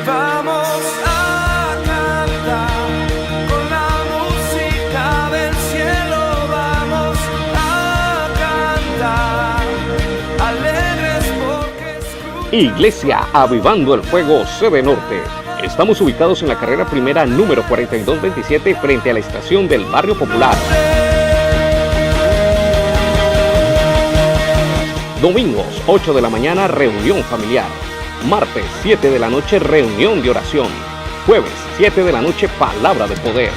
Vamos a cantar con la música del cielo, vamos a cantar alegres porque Iglesia Avivando el Fuego Sede Norte. Estamos ubicados en la carrera primera número 4227 frente a la estación del Barrio Popular. Domingos 8 de la mañana reunión familiar. Martes 7 de la noche reunión de oración. Jueves 7 de la noche palabra de poder.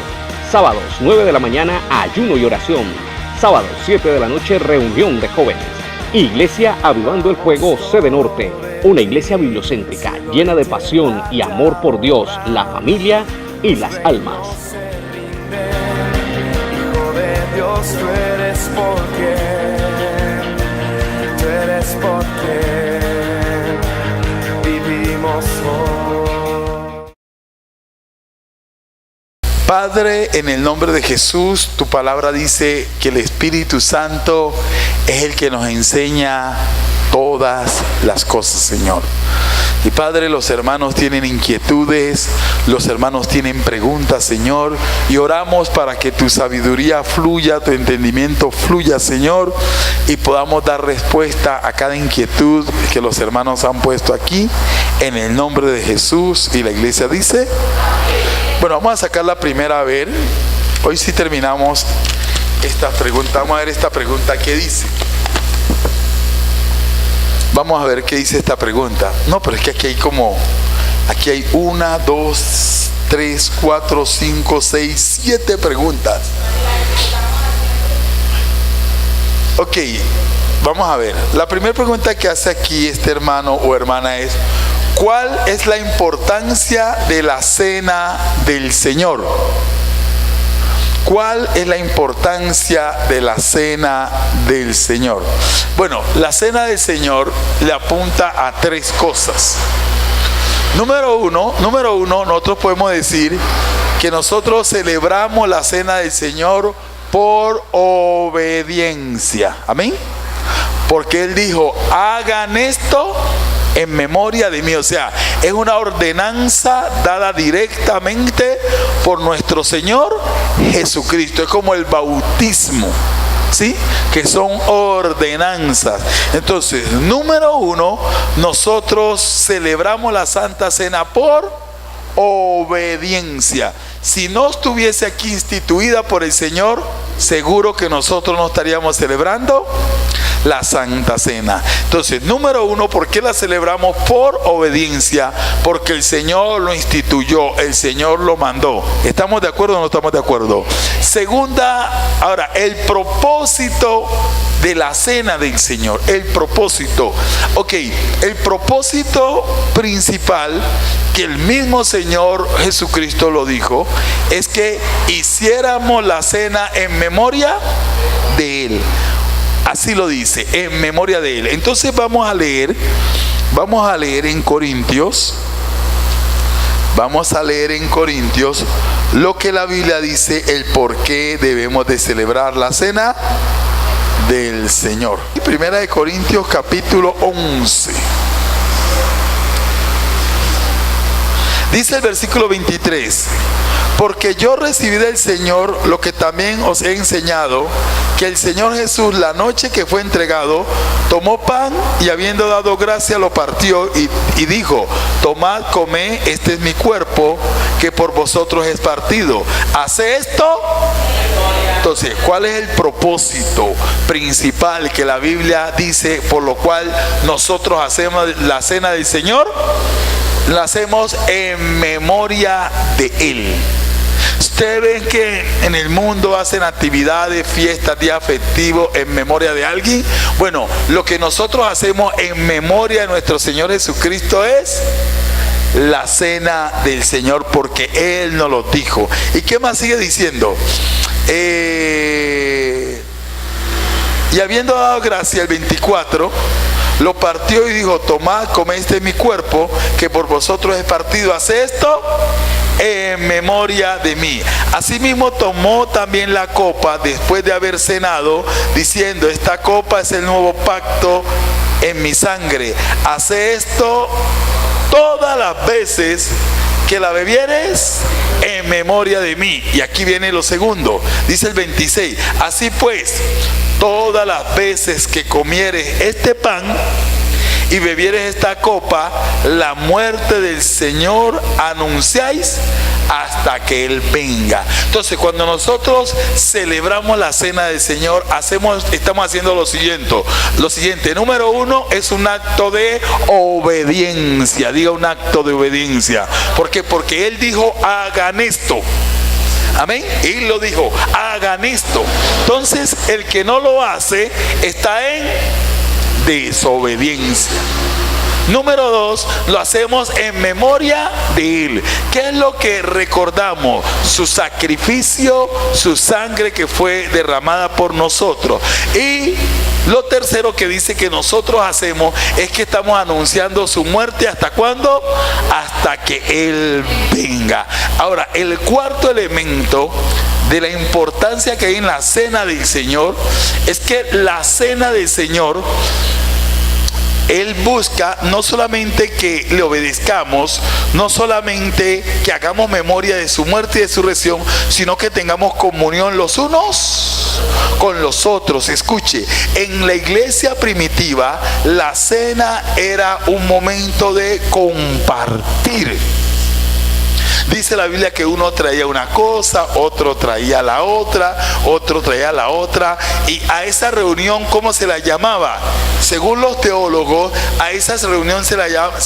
Sábados 9 de la mañana ayuno y oración. Sábados 7 de la noche reunión de jóvenes. Iglesia Avivando el Fuego Sede Norte. Una iglesia bibliocéntrica llena de pasión y amor por Dios, la familia y las almas. Hijo de Dios, tú eres porque vivimos hoy. Padre, en el nombre de Jesús, tu palabra dice que el Espíritu Santo es el que nos enseña todas las cosas, Señor. Y Padre, los hermanos tienen inquietudes, los hermanos tienen preguntas, Señor, y oramos para que tu sabiduría fluya, tu entendimiento fluya, Señor, y podamos dar respuesta a cada inquietud que los hermanos han puesto aquí, en el nombre de Jesús. Y la iglesia dice, bueno, vamos a sacar la primera a ver. Hoy sí terminamos esta pregunta. Vamos a ver esta pregunta, ¿qué dice? Vamos a ver qué dice esta pregunta. No, pero es que aquí hay 1, 2, 3, 4, 5, 6, 7 preguntas. Ok, vamos a ver. La primera pregunta que hace aquí este hermano o hermana es: ¿cuál es la importancia de la cena del Señor? ¿Cuál es la importancia de la cena del Señor? Bueno, la cena del Señor le apunta a 3 cosas. Número uno, nosotros podemos decir que nosotros celebramos la cena del Señor por obediencia. Amén. Porque Él dijo, hagan esto en memoria de mí. O sea, es una ordenanza dada directamente por nuestro Señor Jesucristo. Es como el bautismo, ¿sí? Que son ordenanzas. Entonces, número 1, nosotros celebramos la Santa Cena por obediencia. Si no estuviese aquí instituida por el Señor, seguro que nosotros no estaríamos celebrando la Santa Cena. Entonces, número 1, ¿por qué la celebramos? Por obediencia, porque el Señor lo instituyó, el Señor lo mandó. ¿Estamos de acuerdo o no estamos de acuerdo? Segunda, ahora, el propósito de la cena del Señor, el propósito. Ok, el propósito principal, que el mismo Señor Jesucristo lo dijo, es que hiciéramos la cena en memoria de Él. Así lo dice, en memoria de Él. Entonces vamos a leer en Corintios. Vamos a leer en Corintios lo que la Biblia dice, el por qué debemos de celebrar la cena del Señor. Primera de Corintios capítulo 11. Dice el versículo 23: porque yo recibí del Señor lo que también os he enseñado, que el Señor Jesús, la noche que fue entregado, tomó pan y habiendo dado gracia lo partió y dijo: tomad, comed, este es mi cuerpo que por vosotros es partido. Hace esto. Entonces, ¿cuál es el propósito principal que la Biblia dice por lo cual nosotros hacemos la cena del Señor? La hacemos en memoria de Él. Ustedes ven que en el mundo hacen actividades, fiestas, días festivos en memoria de alguien. Bueno, lo que nosotros hacemos en memoria de nuestro Señor Jesucristo es la cena del Señor, porque Él nos lo dijo. ¿Y qué más sigue diciendo? Y habiendo dado gracia, el 24, lo partió y dijo: tomad, comed, este es mi cuerpo que por vosotros es partido. Hace esto en memoria de mí. Asimismo tomó también la copa después de haber cenado, diciendo: esta copa es el nuevo pacto en mi sangre. Hace esto todas las veces que la bebieres en memoria de mí. Y aquí viene lo segundo, dice el 26, así pues, todas las veces que comieres este pan y bebieres esta copa, la muerte del Señor anunciáis hasta que Él venga. Entonces, cuando nosotros celebramos la cena del Señor, estamos haciendo lo siguiente. Número uno, es un acto de obediencia. Diga, un acto de obediencia. ¿Por qué? Porque Él dijo, hagan esto. Amén. Él lo dijo, hagan esto. Entonces, el que no lo hace está en desobediencia. Número dos, lo hacemos en memoria de Él. ¿Qué es lo que recordamos? Su sacrificio, su sangre que fue derramada por nosotros. Y lo tercero que dice que nosotros hacemos es que estamos anunciando su muerte. ¿Hasta cuándo? Hasta que Él venga. Ahora, el cuarto elemento de la importancia que hay en la cena del Señor es que la cena del Señor, Él busca no solamente que le obedezcamos, no solamente que hagamos memoria de su muerte y de su resurrección, sino que tengamos comunión los unos con los otros. Escuche, en la iglesia primitiva, la cena era un momento de compartir. Dice la Biblia que uno traía una cosa, otro traía la otra, otro traía la otra. Y a esa reunión, ¿cómo se la llamaba? Según los teólogos, a esa reunión se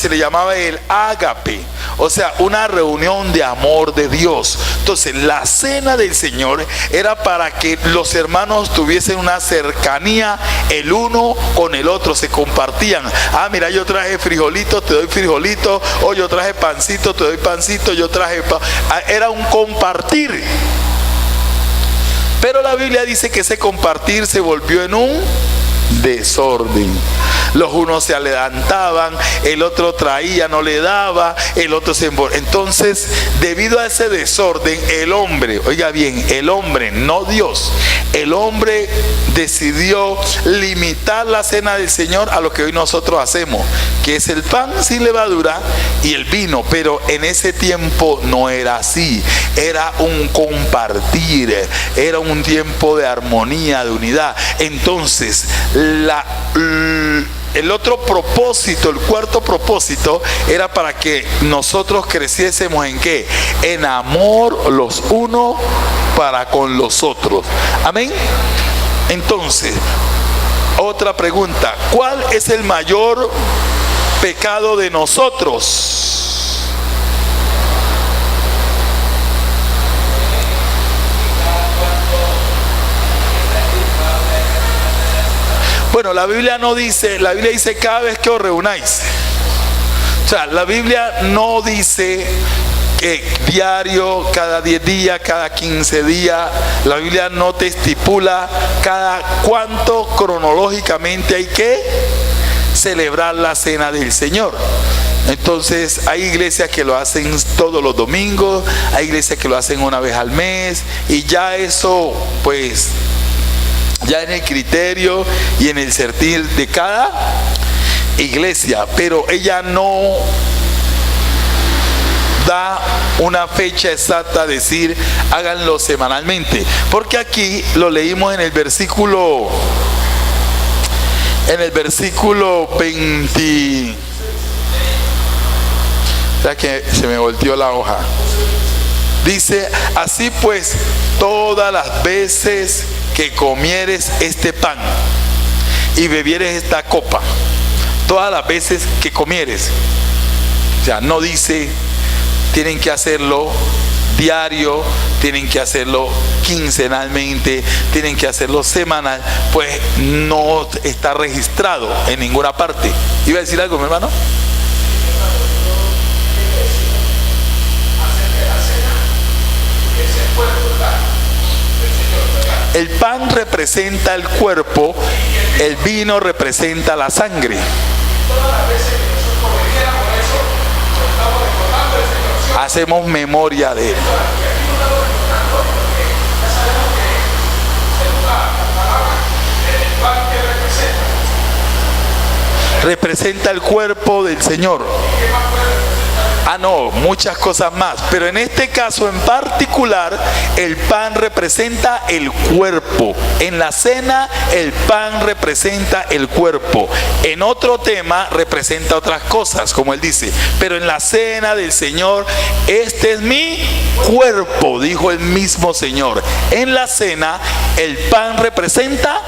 le llamaba el ágape. O sea, una reunión de amor de Dios. Entonces, la cena del Señor era para que los hermanos tuviesen una cercanía el uno con el otro. Se compartían. Ah, mira, yo traje frijolito, te doy frijolito. O yo traje pancito, te doy pancito. Yo traje era un compartir. Pero la Biblia dice que ese compartir se volvió en un desorden. Los unos se adelantaban, el otro traía, no le daba, el otro se envolvía. Entonces, debido a ese desorden, el hombre, oiga bien, el hombre, no Dios, el hombre decidió limitar la cena del Señor a lo que hoy nosotros hacemos, que es el pan sin levadura y el vino. Pero en ese tiempo no era así. Era un compartir, era un tiempo de armonía, de unidad. Entonces, el otro propósito, el cuarto propósito, era para que nosotros creciésemos ¿en qué? En amor los unos para con los otros. Amén. Entonces, otra pregunta: ¿cuál es el mayor pecado de nosotros? Bueno, la Biblia no dice, la Biblia dice cada vez que os reunáis. O sea, la Biblia no dice que diario, cada 10 días, cada 15 días. La Biblia no te estipula cada cuánto cronológicamente hay que celebrar la cena del Señor. Entonces, hay iglesias que lo hacen todos los domingos, hay iglesias que lo hacen una vez al mes, y ya eso, pues, ya en el criterio y en el sentir de cada iglesia. Pero ella no da una fecha exacta a decir háganlo semanalmente, porque aquí lo leímos en el versículo 20. Ya que se me volteó la hoja. Dice: así pues, todas las veces que comieres este pan y bebieres esta copa, todas las veces que comieres. O sea, no dice tienen que hacerlo diario, tienen que hacerlo quincenalmente, tienen que hacerlo semanal, pues no está registrado en ninguna parte. ¿Iba a decir algo, mi hermano? El pan representa el cuerpo, el vino representa la sangre. Hacemos memoria de él. Representa el cuerpo del Señor. No, muchas cosas más. Pero en este caso en particular, el pan representa el cuerpo. En la cena, el pan representa el cuerpo. En otro tema, representa otras cosas, como él dice. Pero en la cena del Señor, este es mi cuerpo, dijo el mismo Señor. En la cena, el pan representa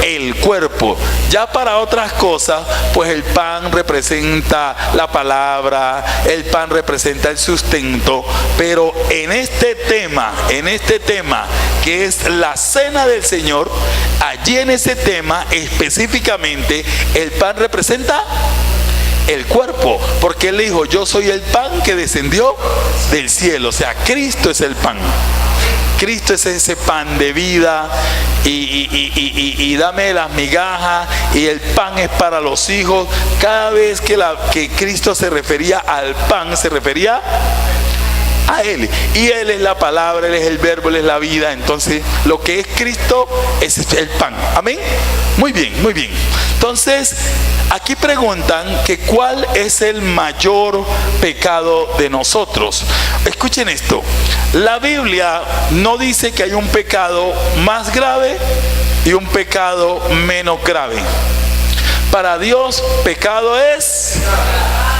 el cuerpo. Ya para otras cosas, pues el pan representa la palabra, el pan representa el sustento, pero en este tema que es la cena del Señor, allí en ese tema específicamente el pan representa el cuerpo, porque él dijo: yo soy el pan que descendió del cielo. O sea, Cristo es el pan. Cristo es ese pan de vida, y dame las migajas, y el pan es para los hijos. Cada vez que Cristo se refería al pan, se refería a Él, y Él es la palabra, Él es el verbo, Él es la vida. Entonces lo que es Cristo es el pan. Amén. Muy bien, muy bien. Entonces aquí preguntan que cuál es el mayor pecado de nosotros. Escuchen esto: la Biblia no dice que hay un pecado más grave y un pecado menos grave. Para Dios, pecado es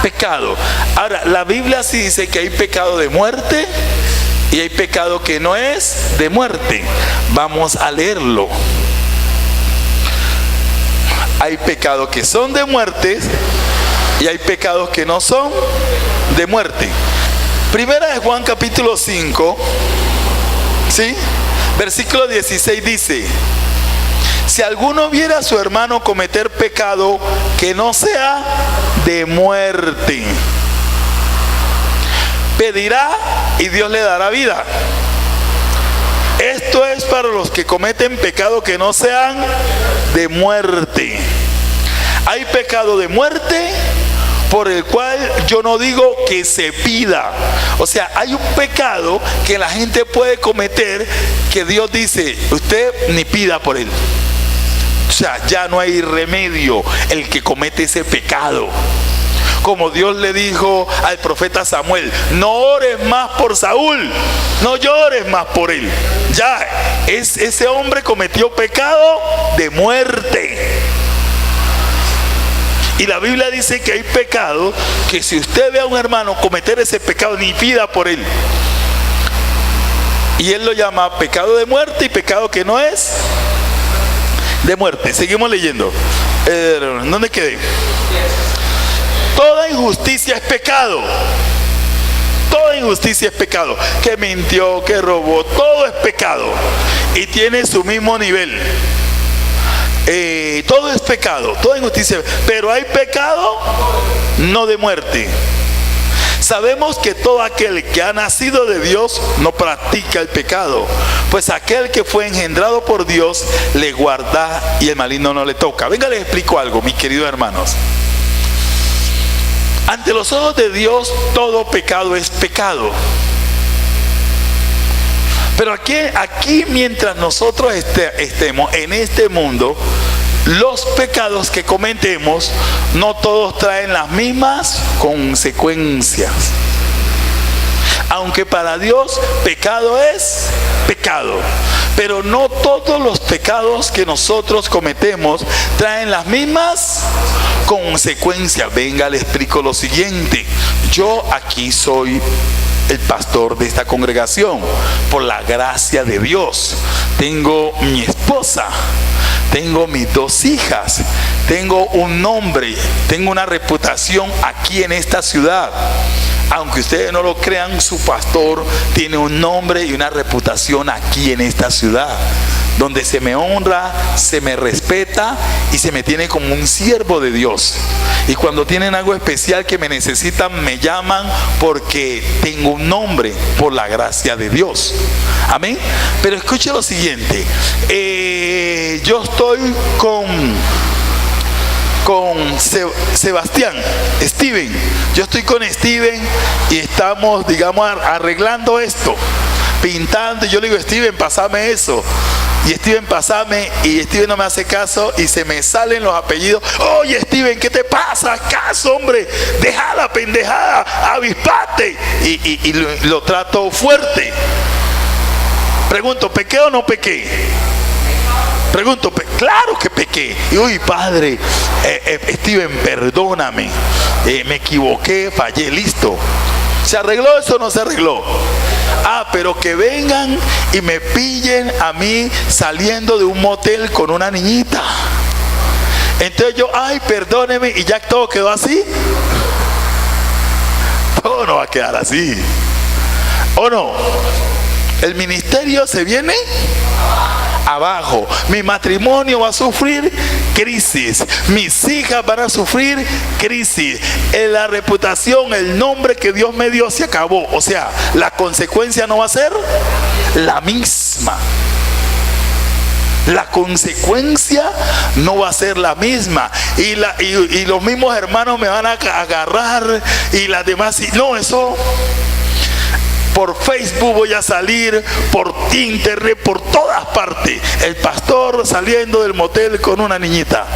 pecado. Ahora, la Biblia sí dice que hay pecado de muerte y hay pecado que no es de muerte. Vamos a leerlo. Hay pecados que son de muerte y hay pecados que no son de muerte. Primera de Juan capítulo 5, ¿sí? Versículo 16 dice: si alguno viera a su hermano cometer pecado que no sea de muerte, pedirá y Dios le dará vida. Esto es para los que cometen pecado que no sean de muerte. Hay pecado de muerte por el cual yo no digo que se pida. O sea, hay un pecado que la gente puede cometer que Dios dice: usted ni pida por él. O sea, ya no hay remedio el que comete ese pecado. Como Dios le dijo al profeta Samuel: no ores más por Saúl, no llores más por él. Ya, ese hombre cometió pecado de muerte. Y la Biblia dice que hay pecado que si usted ve a un hermano cometer ese pecado, ni pida por él. Y él lo llama pecado de muerte y pecado que no es de muerte. Seguimos leyendo. ¿Dónde quedé? Toda injusticia es pecado. Toda injusticia es pecado. Que mintió, que robó, todo es pecado. Y tiene su mismo nivel. Todo es pecado, toda injusticia. Pero hay pecado no de muerte. Sabemos que todo aquel que ha nacido de Dios no practica el pecado, pues aquel que fue engendrado por Dios le guarda y el maligno no le toca. Venga, les explico algo, mis queridos hermanos. Ante los ojos de Dios todo pecado es pecado. Pero aquí mientras nosotros estemos en este mundo, los pecados que cometemos no todos traen las mismas consecuencias. Aunque para Dios pecado es pecado, pero no todos los pecados que nosotros cometemos traen las mismas consecuencias. Venga, le explico lo siguiente. Yo aquí soy el pastor de esta congregación por la gracia de Dios. Tengo mi esposa, tengo mis 2 hijas, tengo un nombre, tengo una reputación aquí en esta ciudad. Aunque ustedes no lo crean, su pastor tiene un nombre y una reputación aquí en esta ciudad, donde se me honra, se me respeta y se me tiene como un siervo de Dios. Y cuando tienen algo especial que me necesitan, me llaman porque tengo un nombre por la gracia de Dios. Amén. Pero escuche lo siguiente. Yo estoy con Sebastián, Steven. Yo estoy con Steven y estamos, digamos, arreglando esto, pintando. Y yo le digo: Steven, pásame eso. Y Steven, pásame. Y Steven no me hace caso y se me salen los apellidos. Oye, Steven, ¿qué te pasa? ¿Acaso, hombre? Deja la pendejada, avispate. y lo trato fuerte. Pregunto, ¿pequé o no pequé? Pregunto, claro que pequé. Y uy, padre, Steven, perdóname, me equivoqué, fallé, listo. ¿Se arregló eso o no se arregló? Ah, pero que vengan y me pillen a mí saliendo de un motel con una niñita. Entonces yo, ay, perdóneme, y ya todo quedó así. Todo no va a quedar así. ¿O no? El ministerio se viene abajo. Mi matrimonio va a sufrir crisis. Mis hijas van a sufrir crisis. La reputación, el nombre que Dios me dio se acabó. O sea, la consecuencia no va a ser la misma. La consecuencia no va a ser la misma. Y los mismos hermanos me van a agarrar y las demás. No, eso... Por Facebook voy a salir, por internet, por todas partes. El pastor saliendo del motel con una niñita.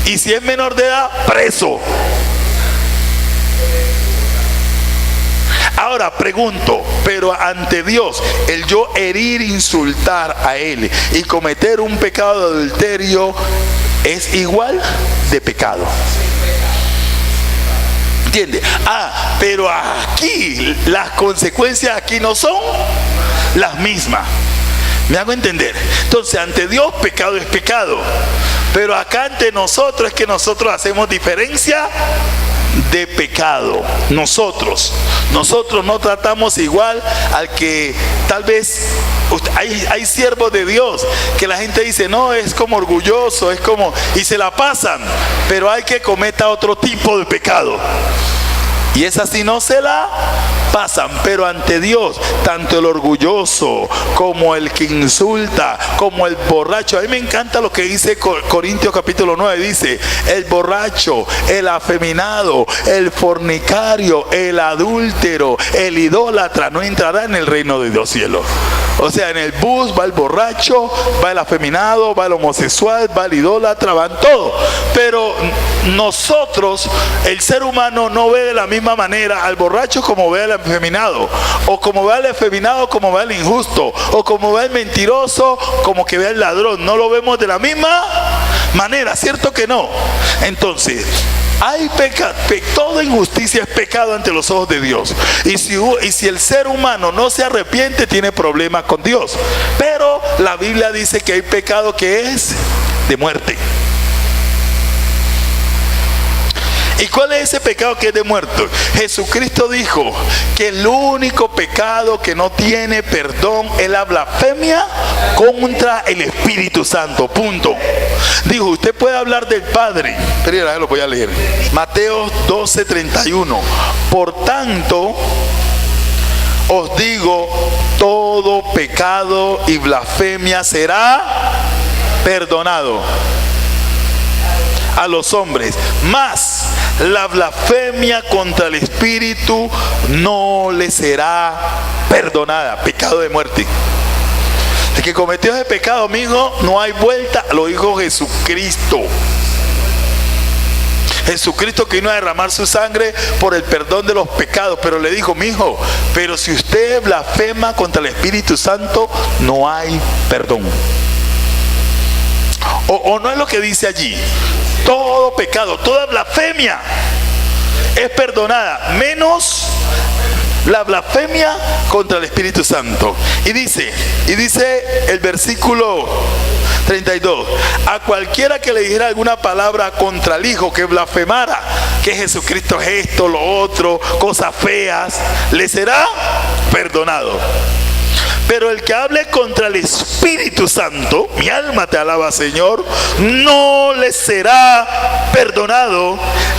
Y si es menor de edad, preso. Ahora pregunto, pero ante Dios, el yo herir, insultar a Él y cometer un pecado de adulterio es igual de pecado. ¿Entiende? Ah, pero aquí las consecuencias aquí no son las mismas. ¿Me hago entender? Entonces, ante Dios pecado es pecado, pero acá ante nosotros es que nosotros hacemos diferencia de pecado. Nosotros no tratamos igual al que tal vez hay siervos de Dios que la gente dice, no, es como orgulloso, es como, y se la pasan, pero hay que cometa otro tipo de pecado. Y esa sí no se la pasan, pero ante Dios, tanto el orgulloso como el que insulta, como el borracho. A mí me encanta lo que dice Corintios capítulo 9, dice, el borracho, el afeminado, el fornicario, el adúltero, el idólatra no entrará en el reino de Dios cielo. O sea, en el bus va el borracho, va el afeminado, va el homosexual, va el idólatra, van todos. Pero nosotros, el ser humano no ve de la misma manera al borracho como ve al afeminado, o como ve al afeminado como ve al injusto, o como ve al mentiroso como que ve al ladrón. No lo vemos de la misma manera, ¿cierto que no? Entonces, hay pecado, toda injusticia es pecado ante los ojos de Dios. Y si el ser humano no se arrepiente, tiene problemas con Dios. Pero la Biblia dice que hay pecado que es de muerte. ¿Y cuál es ese pecado que es de muerte? Jesucristo dijo que el único pecado que no tiene perdón es la blasfemia contra el Espíritu Santo. Punto. Dijo, usted puede hablar del Padre. Pero lo voy a leer. Mateo 12:31. Por tanto, os digo, todo pecado y blasfemia será perdonado a los hombres, mas la blasfemia contra el Espíritu no le será perdonada. Pecado de muerte. El que cometió ese pecado, amigo, no hay vuelta. Lo dijo Jesucristo. Jesucristo que vino a derramar su sangre por el perdón de los pecados, pero le dijo, mijo, pero si usted blasfema contra el Espíritu Santo, no hay perdón. O no es lo que dice allí. Todo pecado, toda blasfemia es perdonada, menos la blasfemia contra el Espíritu Santo. Y dice el versículo 32, a cualquiera que le dijera alguna palabra contra el Hijo, que blasfemara que Jesucristo es esto, lo otro, cosas feas, le será perdonado. Pero el que hable contra el Espíritu Santo, mi alma te alaba, Señor, no le será perdonado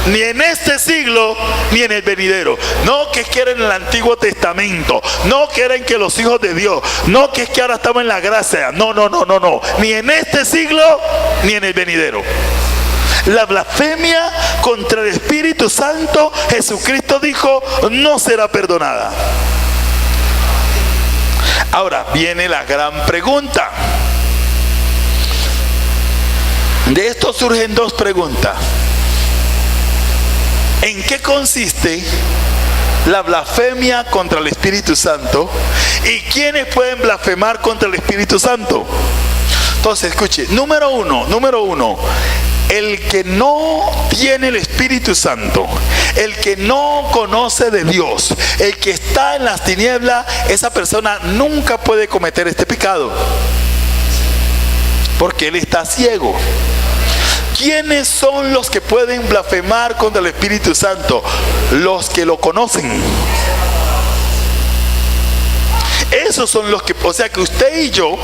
ni en este siglo ni en el venidero. No que quieren el Antiguo Testamento, no quieren que los hijos de Dios, no que es que ahora estamos en la gracia, no, ni en este siglo ni en el venidero. La blasfemia contra el Espíritu Santo, Jesucristo dijo, no será perdonada. Ahora viene la gran pregunta. De esto surgen dos preguntas. ¿En qué consiste la blasfemia contra el Espíritu Santo. ¿Y quiénes pueden blasfemar contra el Espíritu Santo? Entonces, escuche, número uno, el que no tiene el Espíritu Santo, el que no conoce de Dios, el que está en las tinieblas, esa persona nunca puede cometer este pecado, porque él está ciego. ¿Quiénes son los que pueden blasfemar contra el Espíritu Santo? Los que lo conocen. Esos son los que, o sea que usted y yo,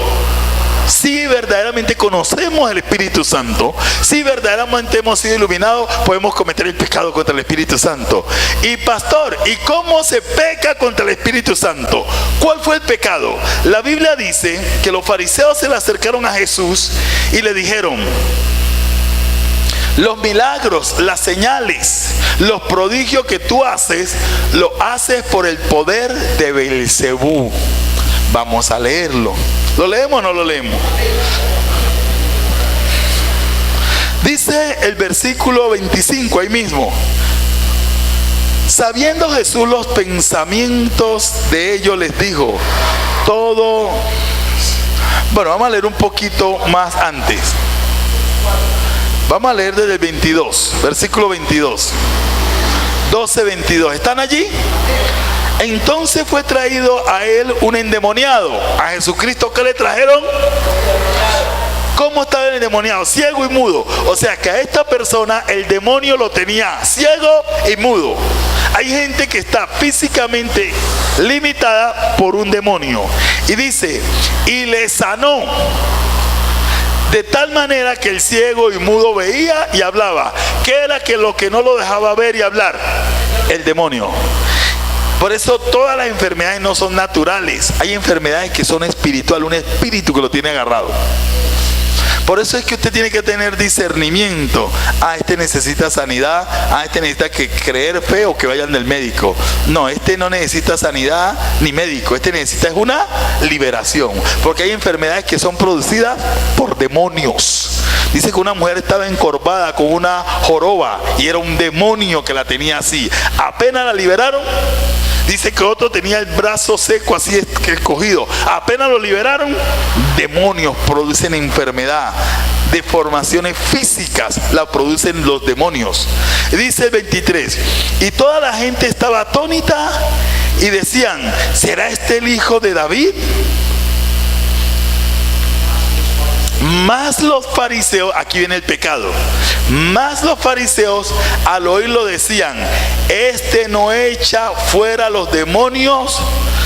si verdaderamente conocemos el Espíritu Santo, si verdaderamente hemos sido iluminados, podemos cometer el pecado contra el Espíritu Santo. Y pastor, ¿y cómo se peca contra el Espíritu Santo? ¿Cuál fue el pecado? La Biblia dice que los fariseos se le acercaron a Jesús y le dijeron: los milagros, las señales, los prodigios que tú haces, lo haces por el poder de Beelzebú. Vamos a leerlo. ¿Lo leemos o no lo leemos? Dice el versículo 25 ahí mismo: sabiendo Jesús los pensamientos de ellos, les dijo todo. Bueno, vamos a leer un poquito más antes. Vamos a leer desde el 22, versículo 22. 12:22. ¿Están allí? Entonces fue traído a él un endemoniado. A Jesucristo, ¿qué le trajeron? ¿Cómo estaba el endemoniado? Ciego y mudo. O sea que a esta persona el demonio lo tenía ciego y mudo. Hay gente que está físicamente limitada por un demonio. Y dice, y le sanó. De tal manera que el ciego y mudo veía y hablaba. ¿Qué era lo que no lo dejaba ver y hablar? El demonio. Por eso todas las enfermedades no son naturales. Hay enfermedades que son espirituales, un espíritu que lo tiene agarrado. Por eso es que usted tiene que tener discernimiento. Este necesita sanidad, este necesita que creer fe o que vayan del médico. No, este no necesita sanidad ni médico, este necesita es una liberación. Porque hay enfermedades que son producidas por demonios. Dice que una mujer estaba encorvada con una joroba y era un demonio que la tenía así. Apenas la liberaron. Dice que otro tenía el brazo seco así escogido. Apenas lo liberaron, demonios producen enfermedad. Deformaciones físicas la producen los demonios. Dice el 23, y toda la gente estaba atónita y decían, ¿será este el hijo de David? Más los fariseos, aquí viene el pecado, más los fariseos al oírlo decían, este no echa fuera los demonios,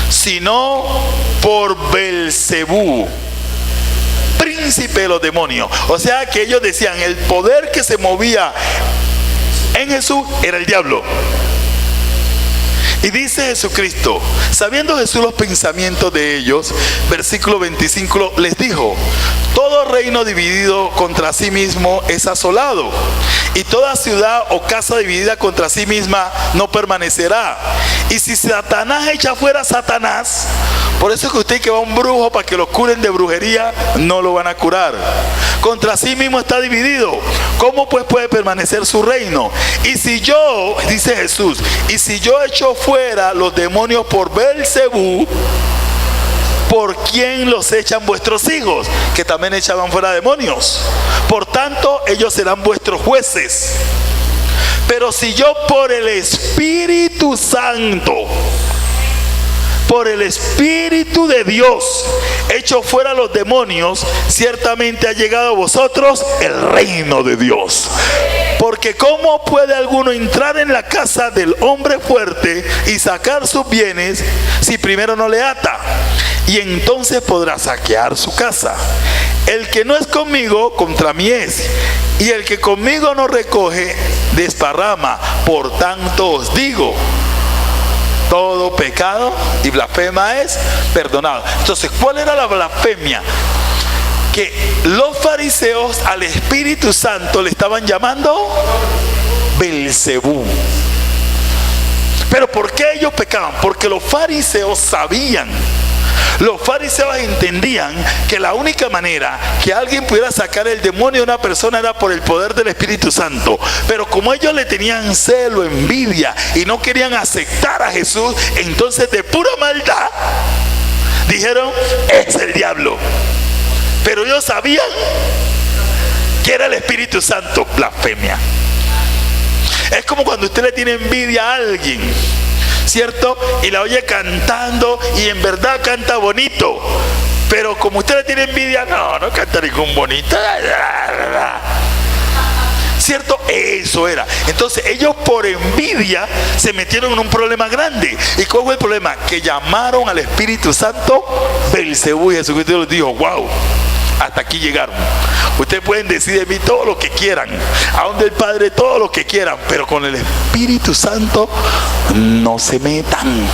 sino por Beelzebú, príncipe de los demonios. O sea que ellos decían, el poder que se movía en Jesús era el diablo. Y dice Jesucristo, sabiendo Jesús los pensamientos de ellos, versículo 25, les dijo, todo reino dividido contra sí mismo es asolado, y toda ciudad o casa dividida contra sí misma no permanecerá. Y si Satanás echa fuera a Satanás, por eso es que usted que va a un brujo para que lo curen de brujería, no lo van a curar. Contra sí mismo está dividido. ¿Cómo pues puede permanecer su reino? Y si yo, dice Jesús, y si yo echo fuera los demonios por Beelzebú, ¿por quién los echan vuestros hijos? Que también echaban fuera demonios. Por tanto, ellos serán vuestros jueces. Pero si yo por el Espíritu Santo, por el Espíritu de Dios, echo fuera los demonios, ciertamente ha llegado a vosotros el reino de Dios. Porque ¿cómo puede alguno entrar en la casa del hombre fuerte y sacar sus bienes si primero no le ata? Y entonces podrá saquear su casa. El que no es conmigo, contra mí es. Y el que conmigo no recoge, desparrama. Por tanto os digo, todo pecado y blasfema es perdonado. Entonces, ¿cuál era la blasfemia? Que los fariseos al Espíritu Santo le estaban llamando Beelzebú. ¿Pero por qué ellos pecaban? Porque los fariseos sabían Los fariseos entendían que la única manera que alguien pudiera sacar el demonio de una persona era por el poder del Espíritu Santo. Pero como ellos le tenían celo, envidia y no querían aceptar a Jesús, entonces de pura maldad dijeron: es el diablo. Pero ellos sabían que era el Espíritu Santo. Blasfemia. Es como cuando usted le tiene envidia a alguien, ¿cierto? Y la oye cantando y en verdad canta bonito, pero como usted le tiene envidia, no canta ningún bonito, ¿cierto? Eso era. Entonces ellos por envidia se metieron en un problema grande. ¿Y cuál fue el problema? Que llamaron al Espíritu Santo Belcebú, y Jesucristo les dijo: wow, hasta aquí llegaron. Ustedes pueden decir de mí todo lo que quieran, aún del Padre todo lo que quieran, pero con el Espíritu Santo no se metan.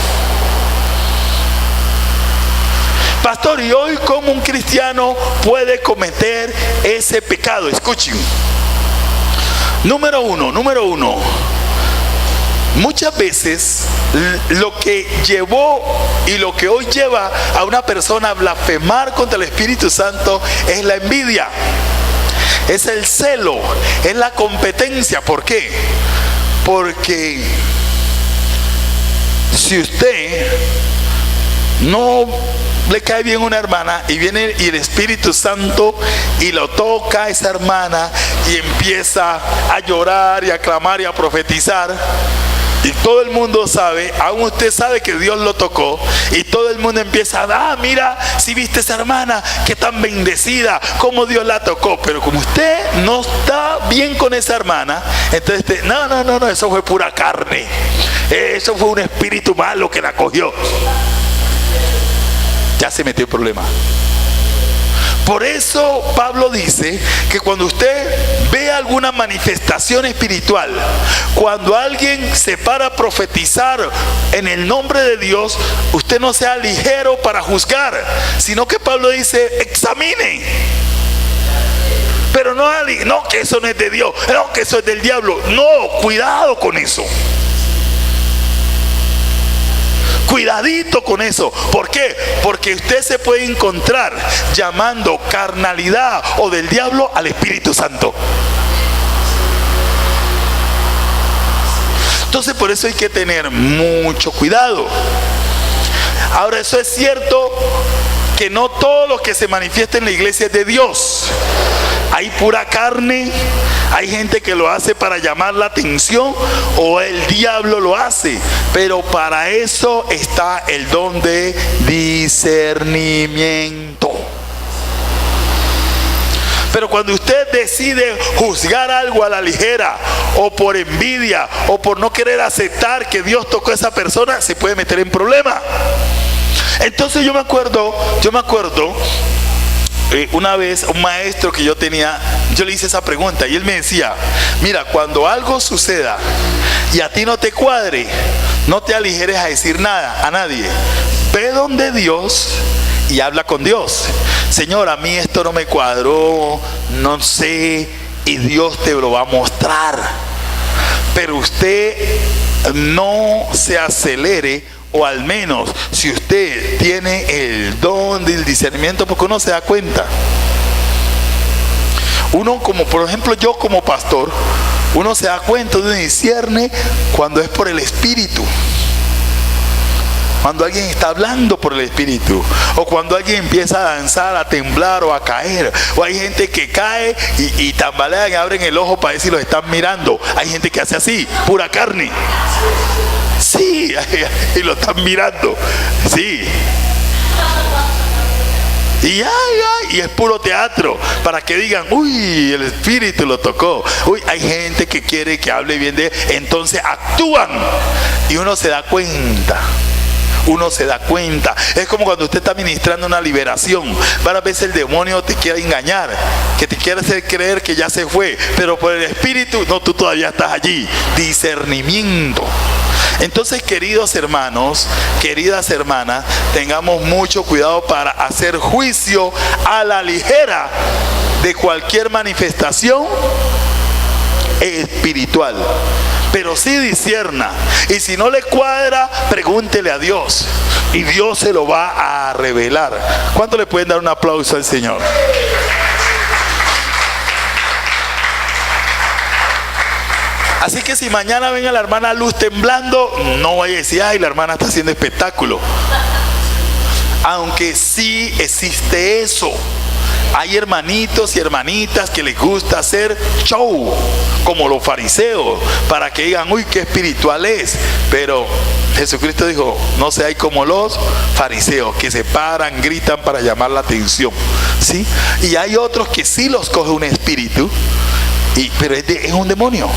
Pastor, ¿y hoy cómo un cristiano puede cometer ese pecado? Escuchen. Número uno. Muchas veces lo que llevó y lo que hoy lleva a una persona a blasfemar contra el Espíritu Santo es la envidia, es el celo, es la competencia. ¿Por qué? Porque si usted no le cae bien una hermana y viene y el Espíritu Santo y lo toca a esa hermana y empieza a llorar y a clamar y a profetizar, y todo el mundo sabe, aún usted sabe que Dios lo tocó, y todo el mundo empieza a mira, si viste esa hermana, que tan bendecida, cómo Dios la tocó. Pero como usted no está bien con esa hermana, entonces no, eso fue pura carne, eso fue un espíritu malo que la cogió. Ya se metió el problema. Por eso Pablo dice que cuando usted ve alguna manifestación espiritual, cuando alguien se para a profetizar en el nombre de Dios, usted no sea ligero para juzgar, sino que Pablo dice: examine. Pero no que eso no es de Dios, no que eso es del diablo. No, cuidado con eso. Cuidadito con eso. ¿Por qué? Porque usted se puede encontrar llamando carnalidad o del diablo al Espíritu Santo. Entonces por eso hay que tener mucho cuidado. Ahora, eso es cierto que no todo lo que se manifiesta en la iglesia es de Dios. Hay pura carne, hay gente que lo hace para llamar la atención, o el diablo lo hace, pero para eso está el don de discernimiento. Pero cuando usted decide juzgar algo a la ligera, o por envidia, o por no querer aceptar que Dios tocó a esa persona, se puede meter en problemas. Entonces yo me acuerdo una vez un maestro que yo tenía, yo le hice esa pregunta y él me decía: mira, cuando algo suceda y a ti no te cuadre, no te aligeres a decir nada a nadie. Ve donde Dios y habla con Dios. Señor, a mí esto no me cuadró, no sé, y Dios te lo va a mostrar. Pero usted no se acelere, o al menos si usted tiene el don del discernimiento, porque uno se da cuenta. Uno, como por ejemplo yo como pastor, uno se da cuenta, uno discierne cuando es por el Espíritu, cuando alguien está hablando por el Espíritu, o cuando alguien empieza a danzar, a temblar o a caer, o hay gente que cae y tambalean y abren el ojo para ver si los están mirando. Hay gente que hace así, pura carne. Sí, y lo están mirando. Sí. Y es puro teatro, para que digan: uy, el Espíritu lo tocó. Uy, hay gente que quiere que hable bien de él, entonces actúan y uno se da cuenta. Es como cuando usted está ministrando una liberación. Varias veces el demonio te quiere engañar, que te quiere hacer creer que ya se fue, pero por el Espíritu, no, tú todavía estás allí. Discernimiento. Entonces, queridos hermanos, queridas hermanas, tengamos mucho cuidado para hacer juicio a la ligera de cualquier manifestación espiritual. Pero sí discierna, y si no le cuadra, pregúntele a Dios. Y Dios se lo va a revelar. ¿Cuánto le pueden dar un aplauso al Señor? Así que si mañana ven a la hermana Luz temblando, no vaya a decir, ay, la hermana está haciendo espectáculo. Aunque sí existe eso. Hay hermanitos y hermanitas que les gusta hacer show, como los fariseos, para que digan, uy, qué espiritual es. Pero Jesucristo dijo, no seáis como los fariseos, que se paran, gritan para llamar la atención, ¿sí? Y hay otros que sí los coge un espíritu, pero es un demonio.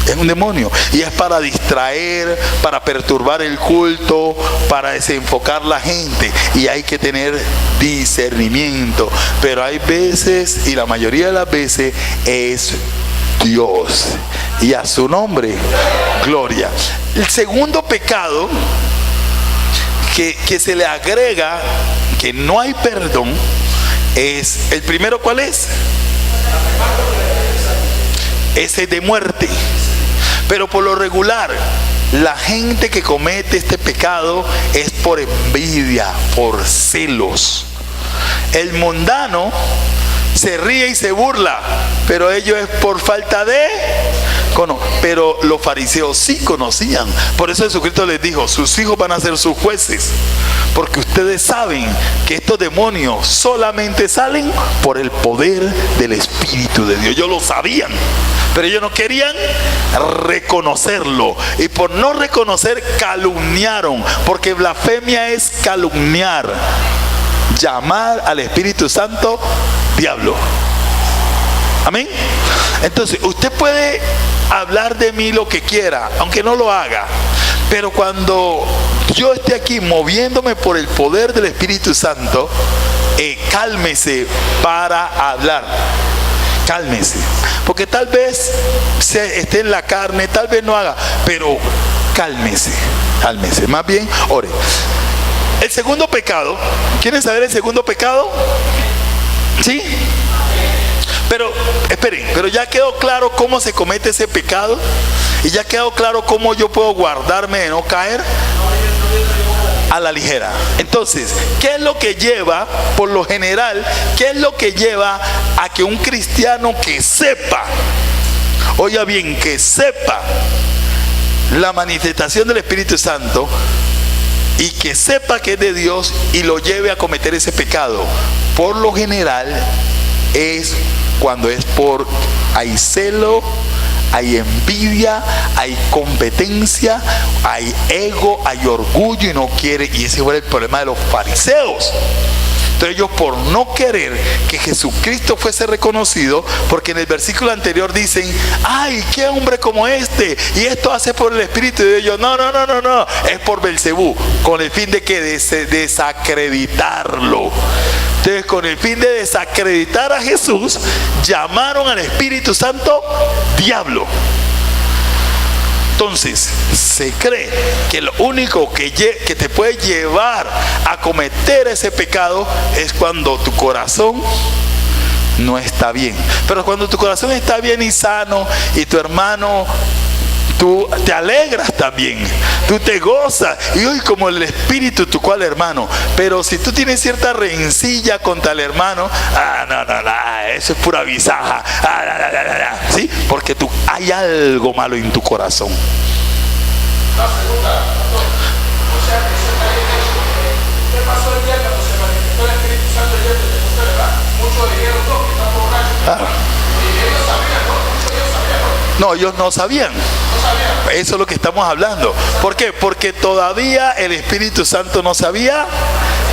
Es un demonio y es para distraer, para perturbar el culto, para desenfocar la gente, y hay que tener discernimiento. Pero hay veces, y la mayoría de las veces, es Dios, y a su nombre gloria. El segundo pecado que se le agrega, que no hay perdón, es el primero. ¿Cuál es? Ese es de muerte. Pero por lo regular, la gente que comete este pecado es por envidia, por celos. El mundano se ríe y se burla, pero ello es por falta de pero los fariseos sí conocían. Por eso Jesucristo les dijo, sus hijos van a ser sus jueces, porque ustedes saben que estos demonios solamente salen por el poder del Espíritu de Dios. Ellos lo sabían, pero ellos no querían reconocerlo, y por no reconocer calumniaron, porque blasfemia es calumniar, llamar al Espíritu Santo diablo. Amén. Entonces usted puede hablar de mí lo que quiera, aunque no lo haga, pero cuando yo esté aquí moviéndome por el poder del Espíritu Santo, cálmese para hablar. Cálmese, porque tal vez esté en la carne, tal vez no haga, pero cálmese, cálmese. Más bien, ore. El segundo pecado, ¿quieren saber el segundo pecado? ¿Sí? Pero esperen, pero ya quedó claro cómo se comete ese pecado, y ya quedó claro cómo yo puedo guardarme de no caer a la ligera. Entonces, ¿qué es lo que lleva, por lo general, qué es lo que lleva a que un cristiano que sepa, oiga bien, que sepa la manifestación del Espíritu Santo y que sepa que es de Dios y lo lleve a cometer ese pecado? Por lo general es cuando es hay celo, hay envidia, hay competencia, hay ego, hay orgullo, y no quiere. Y ese fue el problema de los fariseos. Entonces ellos, por no querer que Jesucristo fuese reconocido, porque en el versículo anterior dicen, ay, qué hombre como este, y esto hace por el Espíritu de Dios. No, es por Belcebú, con el fin de que desacreditarlo. Entonces, con el fin de desacreditar a Jesús, llamaron al Espíritu Santo diablo. Entonces, se cree que lo único que te puede llevar a cometer ese pecado es cuando tu corazón no está bien. Pero cuando tu corazón está bien y sano, y tu hermano, tú te alegras también, tú te gozas, y hoy como el Espíritu, tu cual hermano. Pero si tú tienes cierta rencilla contra el hermano, eso es pura visaja, ¿sí? Porque hay algo malo en tu corazón. La segunda, o sea, que eso está bien hecho. ¿Qué pasó el día cuando se manifestó el Espíritu Santo el día de Pentecostés, verdad? Muchos dijeron, no, que están borrachos. Y ellos sabían, ¿no? Ellos sabían, ¿no? No, ellos no sabían. Eso es lo que estamos hablando. ¿Por qué? Porque todavía el Espíritu Santo no se había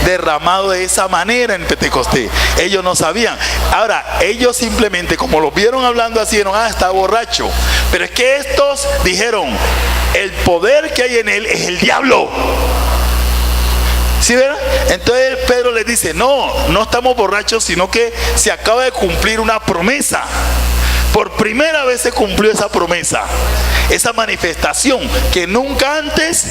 derramado de esa manera en Pentecostés. Ellos no sabían. Ahora, ellos simplemente, como los vieron hablando así, dijeron, está borracho. Pero es que estos dijeron, el poder que hay en él es el diablo. ¿Sí ven? Entonces Pedro les dice, no estamos borrachos, sino que se acaba de cumplir una promesa. Por primera vez se cumplió esa promesa, esa manifestación que nunca antes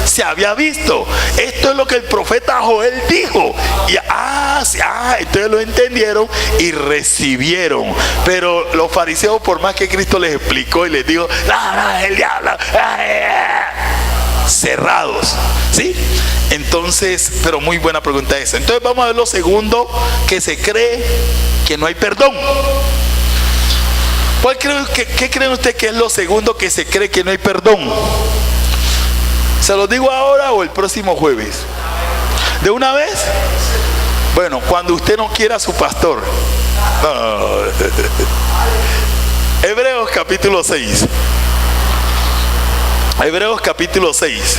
se había visto. Esto es lo que el profeta Joel dijo. Y entonces lo entendieron y recibieron. Pero los fariseos, por más que Cristo les explicó y les dijo, el diablo, cerrados, ¿sí? Entonces, pero muy buena pregunta esa. Entonces vamos a ver lo segundo, que se cree que no hay perdón. ¿Qué creen ustedes que es lo segundo que se cree que no hay perdón? ¿Se lo digo ahora o el próximo jueves? ¿De una vez? Bueno, cuando usted no quiera a su pastor. Hebreos capítulo 6. Hebreos capítulo 6.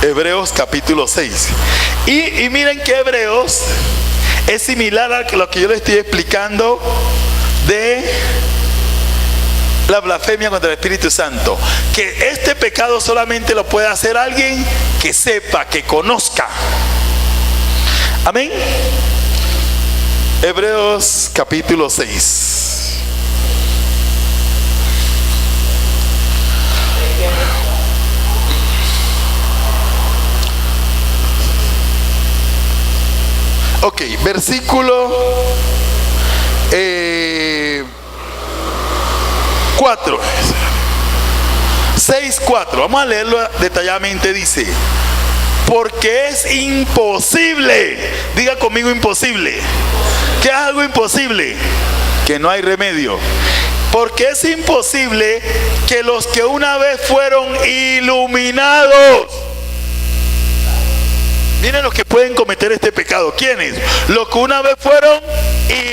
Hebreos capítulo 6. Y miren que Hebreos es similar a lo que yo le estoy explicando de la blasfemia contra el Espíritu Santo. Que este pecado solamente lo puede hacer alguien que sepa, que conozca. Amén. Hebreos capítulo 6. Ok, versículo 4. 6:4. Vamos a leerlo detalladamente. Dice: porque es imposible. Diga conmigo imposible. ¿Qué es algo imposible? Que no hay remedio. Porque es imposible que los que una vez fueron iluminados. Miren los que pueden cometer este pecado. ¿Quiénes? Los que una vez fueron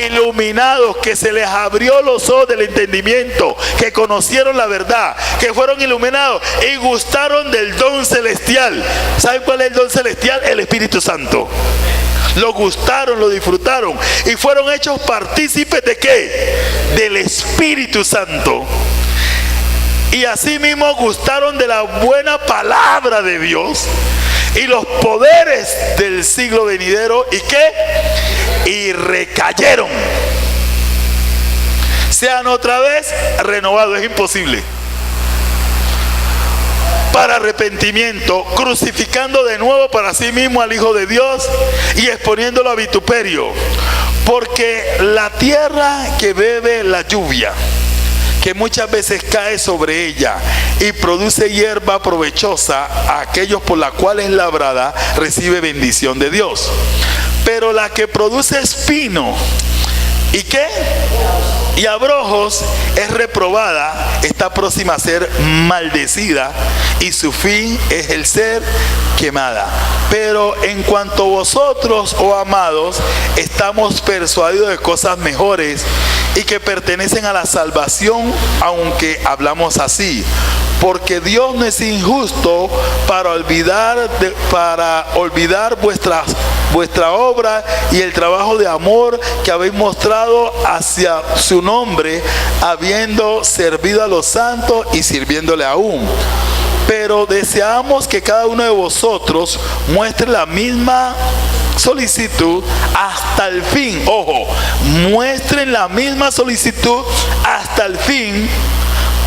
iluminados, que se les abrió los ojos del entendimiento, que conocieron la verdad, que fueron iluminados y gustaron del don celestial. ¿Saben cuál es el don celestial? El Espíritu Santo. Lo gustaron, lo disfrutaron y fueron hechos partícipes ¿de qué? Del Espíritu Santo. Y asimismo gustaron de la buena palabra de Dios y los poderes del siglo venidero. ¿Y qué? Y recayeron. Sean otra vez renovados. Es imposible. Para arrepentimiento, crucificando de nuevo para sí mismo al Hijo de Dios y exponiéndolo a vituperio. Porque la tierra que bebe la lluvia, que muchas veces cae sobre ella y produce hierba provechosa a aquellos por la cual es labrada, recibe bendición de Dios. Pero la que produce espino, ¿y qué? Y abrojos, es reprobada, está próxima a ser maldecida y su fin es el ser quemada. Pero en cuanto vosotros, oh amados, estamos persuadidos de cosas mejores y que pertenecen a la salvación, aunque hablamos así. Porque Dios no es injusto para olvidar vuestra obra y el trabajo de amor que habéis mostrado hacia su nombre, habiendo servido a los santos y sirviéndole aún. Pero deseamos que cada uno de vosotros muestre la misma solicitud hasta el fin. Ojo, muestren la misma solicitud hasta el fin,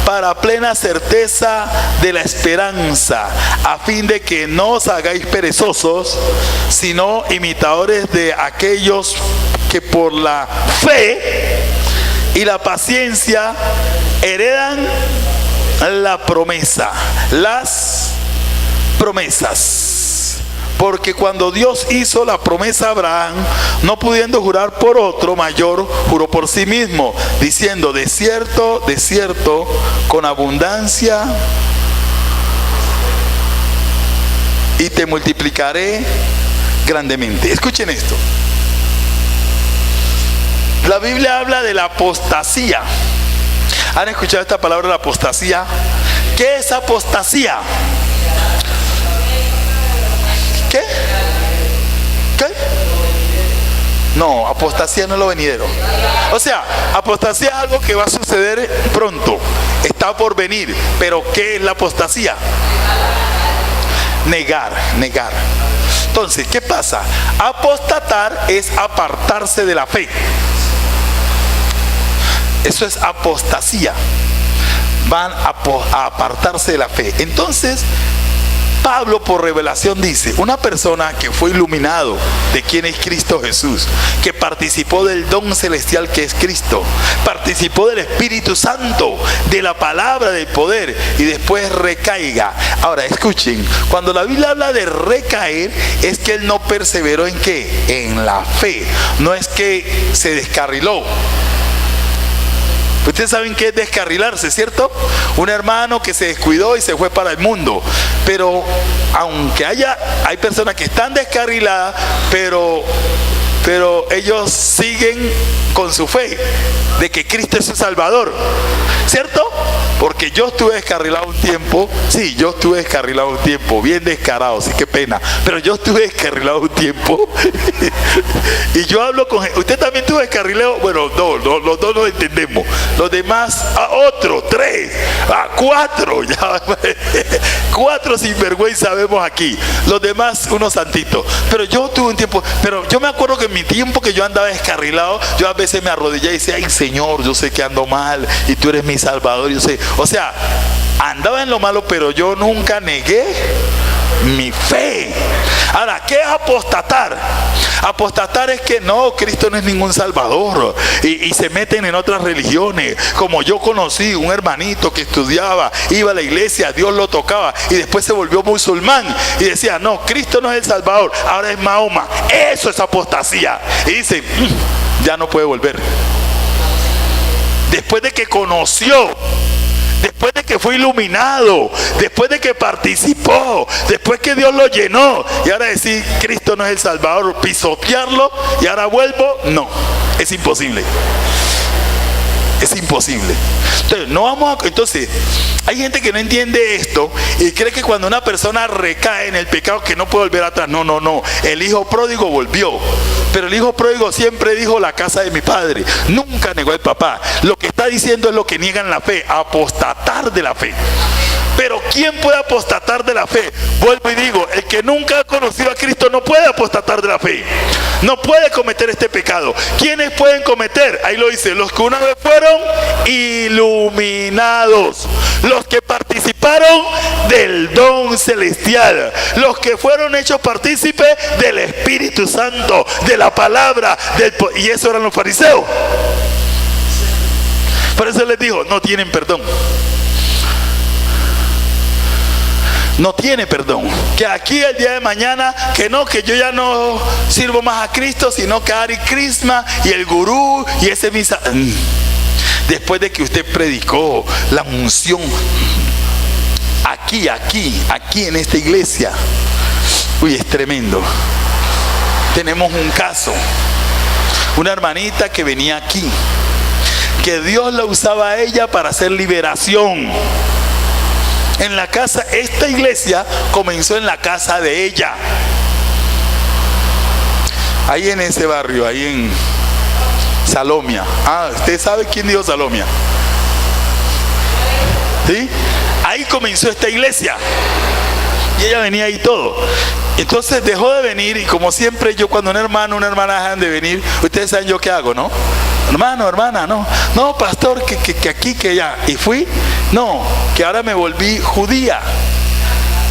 para plena certeza de la esperanza, a fin de que no os hagáis perezosos, sino imitadores de aquellos que por la fe y la paciencia heredan la promesa, las promesas. Porque cuando Dios hizo la promesa a Abraham, no pudiendo jurar por otro mayor, juró por sí mismo, diciendo: de cierto, con abundancia y te multiplicaré grandemente. Escuchen esto. La Biblia habla de la apostasía. ¿Han escuchado esta palabra, la apostasía? ¿Qué es apostasía? ¿Qué? ¿Qué? No, apostasía no es lo venidero. O sea, apostasía es algo que va a suceder pronto, está por venir. Pero ¿qué es la apostasía? Negar. Entonces, ¿qué pasa? Apostatar es apartarse de la fe. Eso es apostasía. Van a apartarse de la fe. Entonces, Pablo por revelación dice, una persona que fue iluminado de quién es Cristo Jesús, que participó del don celestial que es Cristo, participó del Espíritu Santo, de la palabra, del poder, y después recaiga. Ahora escuchen, cuando la Biblia habla de recaer, es que él no perseveró en ¿qué? En la fe. No es que se descarriló. Ustedes saben qué es descarrilarse, ¿cierto? Un hermano que se descuidó y se fue para el mundo. Pero aunque hay personas que están descarriladas, pero ellos siguen con su fe de que Cristo es su Salvador, ¿cierto? Porque yo estuve descarrilado un tiempo. Sí, yo estuve descarrilado un tiempo, bien descarado, sí, qué pena. Pero yo estuve descarrilado un tiempo. Y yo hablo con gente. ¿Usted también estuvo descarrilado? Bueno, no, los dos nos entendemos. Los demás, otro, 3, 4. Ya, 4 sinvergüenza vemos aquí. Los demás, unos santitos. Pero yo tuve un tiempo. Pero yo me acuerdo que en mi tiempo que yo andaba descarrilado, yo a veces me arrodillaba y decía, ay Señor, yo sé que ando mal y tú eres mi Salvador, yo sé. O sea, andaba en lo malo, pero yo nunca negué mi fe. Ahora, ¿qué es apostatar? Apostatar es que no, Cristo no es ningún Salvador, y se meten en otras religiones. Como yo conocí un hermanito que estudiaba, iba a la iglesia, Dios lo tocaba y después se volvió musulmán y decía, no, Cristo no es el Salvador, ahora es Mahoma. Eso es apostasía. Y dice, ya no puede volver. Después de que conoció, después de que fue iluminado, después de que participó, después que Dios lo llenó, y ahora decir Cristo no es el Salvador, pisotearlo y ahora vuelvo, no, es imposible. Es imposible. Entonces, hay gente que no entiende esto y cree que cuando una persona recae en el pecado que no puede volver atrás. No. El hijo pródigo volvió. Pero el hijo pródigo siempre dijo la casa de mi padre. Nunca negó al papá. Lo que está diciendo es lo que niegan la fe, apostatar de la fe. Pero ¿quién puede apostatar de la fe? Vuelvo y digo, el que nunca ha conocido a Cristo no puede apostatar de la fe. No puede cometer este pecado. ¿Quiénes pueden cometer? Ahí lo dice, los que una vez fueron iluminados, los que participaron del don celestial, los que fueron hechos partícipes del Espíritu Santo, de la palabra, y eso eran los fariseos. Por eso les dijo, no tienen perdón. No tiene perdón. Que aquí el día de mañana, que no, que yo ya no sirvo más a Cristo, sino que Hare Krishna y el gurú y ese misa. Después de que usted predicó la unción aquí en esta iglesia, uy, es tremendo. Tenemos un caso, una hermanita que venía aquí, que Dios la usaba a ella para hacer liberación. En la casa, esta iglesia comenzó en la casa de ella. Ahí en ese barrio, ahí en Salomia. ¿Usted sabe quién dijo Salomia? ¿Sí? Ahí comenzó esta iglesia. Y ella venía ahí todo. Entonces dejó de venir, y como siempre yo, cuando un hermano, una hermana dejan de venir, ustedes saben yo qué hago, ¿no? Hermano, hermana, no, pastor, que aquí, que allá. Y fui, no, que ahora me volví judía.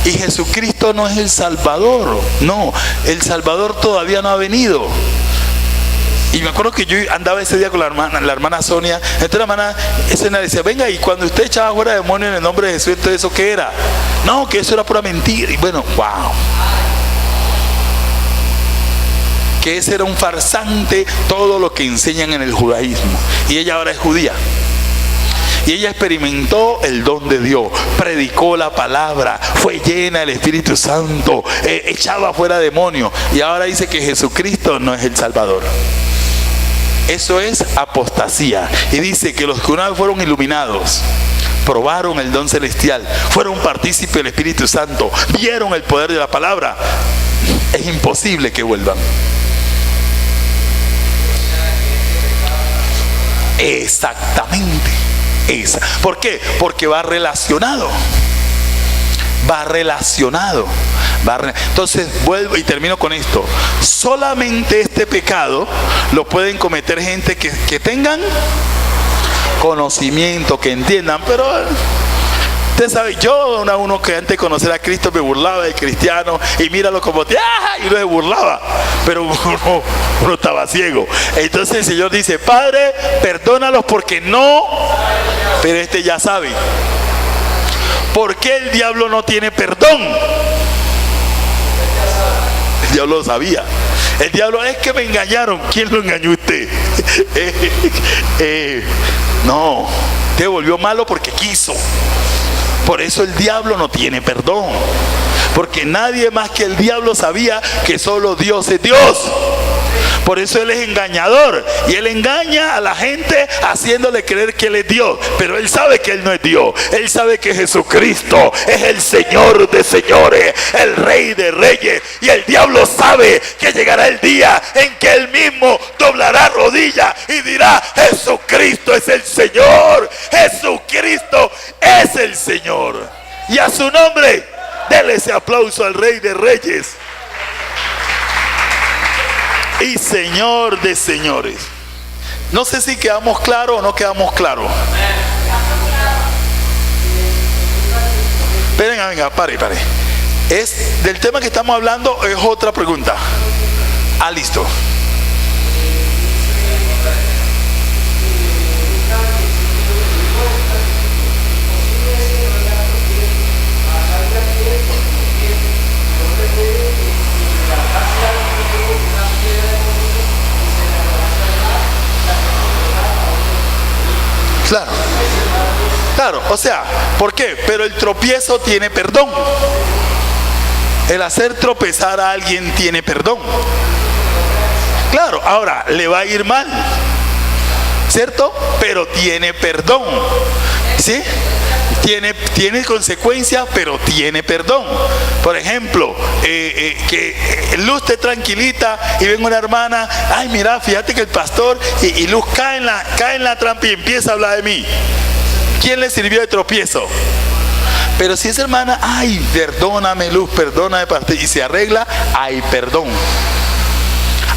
Y Jesucristo no es el Salvador. No, el Salvador todavía no ha venido. Y me acuerdo que yo andaba ese día con la hermana Sonia. Entonces la hermana Sonia decía, venga, y cuando usted echaba fuera demonios en el nombre de Jesús, entonces ¿eso qué era? No, que eso era pura mentira. Y bueno, wow. Que ese era un farsante, todo lo que enseñan en el judaísmo. Y ella ahora es judía. Y ella experimentó el don de Dios, predicó la palabra, fue llena del Espíritu Santo, echaba fuera demonios. Y ahora dice que Jesucristo no es el Salvador. Eso es apostasía. Y dice que los que una vez fueron iluminados, probaron el don celestial, fueron partícipes del Espíritu Santo, vieron el poder de la palabra, es imposible que vuelvan. Exactamente. ¿Por qué? Porque va relacionado. Entonces vuelvo y termino con esto. Solamente este pecado lo pueden cometer gente que tengan conocimiento, que entiendan, pero Usted sabe, yo era uno que antes de conocer a Cristo me burlaba de cristiano y míralo como y uno se burlaba, pero uno estaba ciego. Entonces el Señor dice: Padre, perdónalos porque no, pero este ya sabe. ¿Por qué el diablo no tiene perdón? El diablo lo sabía. El diablo: es que me engañaron. ¿Quién lo engañó usted? No, te volvió malo porque quiso. Por eso el diablo no tiene perdón, porque nadie más que el diablo sabía que solo Dios es Dios. Por eso él es engañador y él engaña a la gente haciéndole creer que él es Dios, pero él sabe que él no es Dios. Él sabe que Jesucristo es el Señor de señores, el Rey de reyes, y el diablo sabe que llegará el día en que él mismo doblará rodillas y dirá: Jesucristo es el Señor, Jesucristo es el Señor. Y a su nombre déle ese aplauso al Rey de reyes y Señor de señores. No sé si quedamos claros o no quedamos claros. Venga, pare. Es del tema que estamos hablando, es otra pregunta. Listo. Claro, o sea, ¿por qué? Pero el tropiezo tiene perdón. El hacer tropezar a alguien tiene perdón. Claro, ahora le va a ir mal, ¿cierto? Pero tiene perdón, ¿sí? Tiene consecuencias, pero tiene perdón. Por ejemplo, que Luz te tranquilita y venga una hermana: ay, mira, fíjate que el pastor, y Luz cae en la trampa y empieza a hablar de mí. ¿Quién le sirvió de tropiezo? Pero si esa hermana: ay, perdóname, Luz, perdóname, pastor, y se arregla, hay perdón.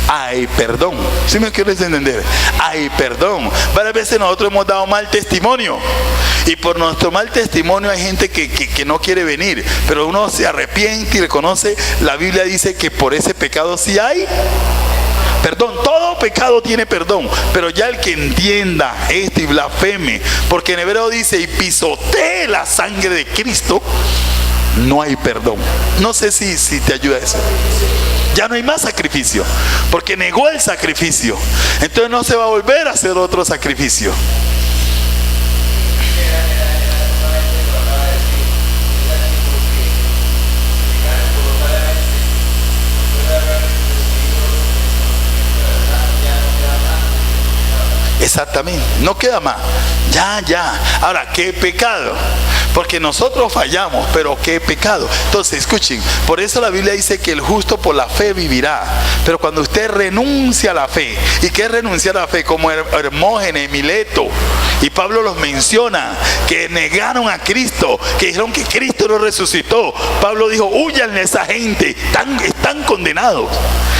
Hay perdón. ¿Sí me quieres entender? Hay perdón. Varias veces nosotros hemos dado mal testimonio, y por nuestro mal testimonio hay gente que no quiere venir, pero uno se arrepiente y reconoce. La Biblia dice que por ese pecado sí hay perdón. Todo pecado tiene perdón, pero ya el que entienda esto y blasfeme, porque en hebreo dice: y pisotee la sangre de Cristo, no hay perdón. No sé si te ayuda eso. Ya no hay más sacrificio, porque negó el sacrificio. Entonces no se va a volver a hacer otro sacrificio. Exactamente, no queda más. Ya. Ahora, ¿qué pecado? Porque nosotros fallamos, pero ¿qué pecado? Entonces, escuchen, por eso la Biblia dice que el justo por la fe vivirá. Pero cuando usted renuncia a la fe, ¿y qué es renunciar a la fe? Como Hermógenes, Mileto, y Pablo los menciona, que negaron a Cristo, que dijeron que Cristo no resucitó. Pablo dijo: huyan de esa gente, están condenados.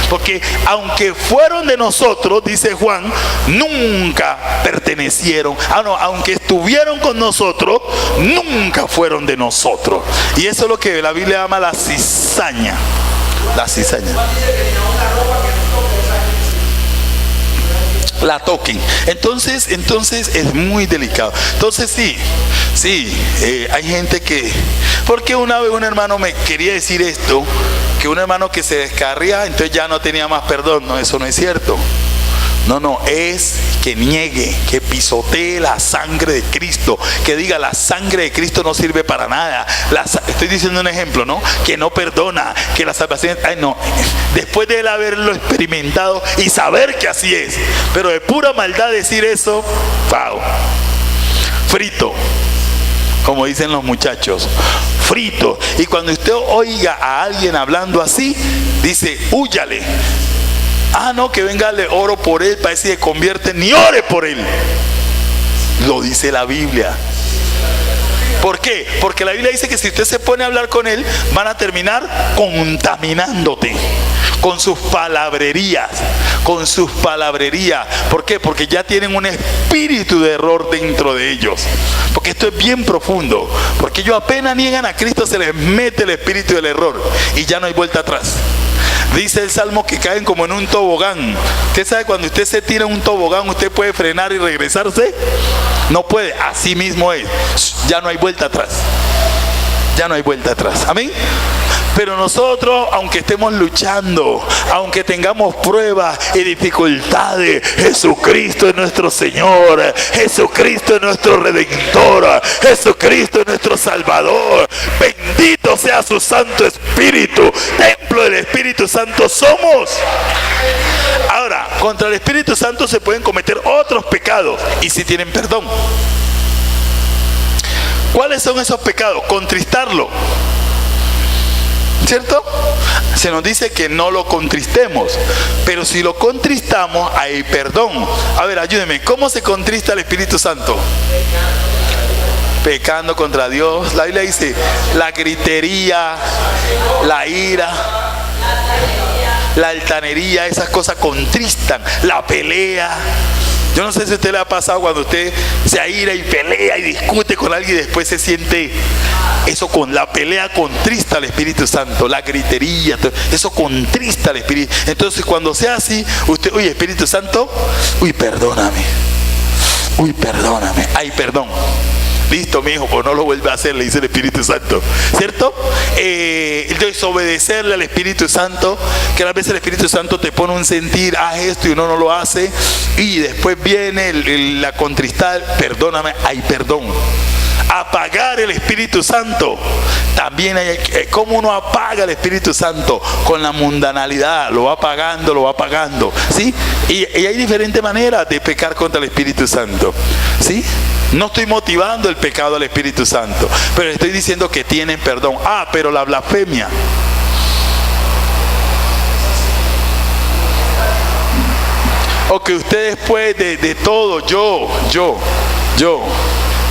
Porque aunque fueron de nosotros, dice Juan, nunca pertenecieron. Aunque estuvieron con nosotros, nunca fueron de nosotros. Y eso es lo que la Biblia llama la cizaña. La cizaña. La toquen. Entonces es muy delicado. Entonces sí, hay gente que... Porque una vez un hermano me quería decir esto, que un hermano que se descarría, entonces ya no tenía más perdón. No, eso no es cierto. No, es que niegue, que pisotee la sangre de Cristo, que diga: la sangre de Cristo no sirve para nada. Estoy diciendo un ejemplo, ¿no? Que no perdona, que la salvación... Ay, no. Después de él haberlo experimentado y saber que así es, pero de pura maldad decir eso, wow, frito, como dicen los muchachos, frito. Y cuando usted oiga a alguien hablando así, dice: húyale. No, que venga, le oro por él, para que se convierte, ni ore por él. Lo dice la Biblia. ¿Por qué? Porque la Biblia dice que si usted se pone a hablar con él, van a terminar contaminándote con sus palabrerías. ¿Por qué? Porque ya tienen un espíritu de error dentro de ellos. porque esto es bien profundo, porque ellos apenas niegan a Cristo se les mete el espíritu del error y ya no hay vuelta atrás. Dice el Salmo que caen como en un tobogán. ¿Usted sabe cuando usted se tira en un tobogán usted puede frenar y regresarse? No puede, así mismo es, ya no hay vuelta atrás. Ya no hay vuelta atrás, amén. Pero nosotros, aunque estemos luchando, aunque tengamos pruebas y dificultades, Jesucristo es nuestro Señor, Jesucristo es nuestro Redentor, Jesucristo es nuestro Salvador. Bendito sea su Santo Espíritu, templo del Espíritu Santo somos. Ahora, contra el Espíritu Santo se pueden cometer otros pecados y si tienen perdón. ¿Cuáles son esos pecados? Contristarlo, ¿cierto? Se nos dice que no lo contristemos, pero si lo contristamos hay perdón. A ver, ayúdenme, ¿cómo se contrista el Espíritu Santo? Pecando contra Dios. La Biblia dice, la gritería, la ira, la altanería, esas cosas contristan. La pelea. Yo no sé si a usted le ha pasado cuando usted se aira y pelea y discute con alguien y después se siente eso, con la pelea contrista al Espíritu Santo, la gritería, eso contrista al Espíritu. Entonces cuando sea así, usted, uy, Espíritu Santo, uy, perdóname, hay perdón. Listo, mi hijo, pues no lo vuelve a hacer, le dice el Espíritu Santo, ¿cierto? Entonces obedecerle al Espíritu Santo, que a veces el Espíritu Santo te pone un sentir, haz esto y uno no lo hace, y después viene la contristar, perdóname, hay perdón. Apagar el Espíritu Santo, también hay, ¿cómo uno apaga el Espíritu Santo? Con la mundanalidad, lo va apagando, ¿sí? Y hay diferentes maneras de pecar contra el Espíritu Santo, ¿sí? No estoy motivando el pecado al Espíritu Santo, pero estoy diciendo que tienen perdón. Ah, pero la blasfemia. O que usted después de todo, yo,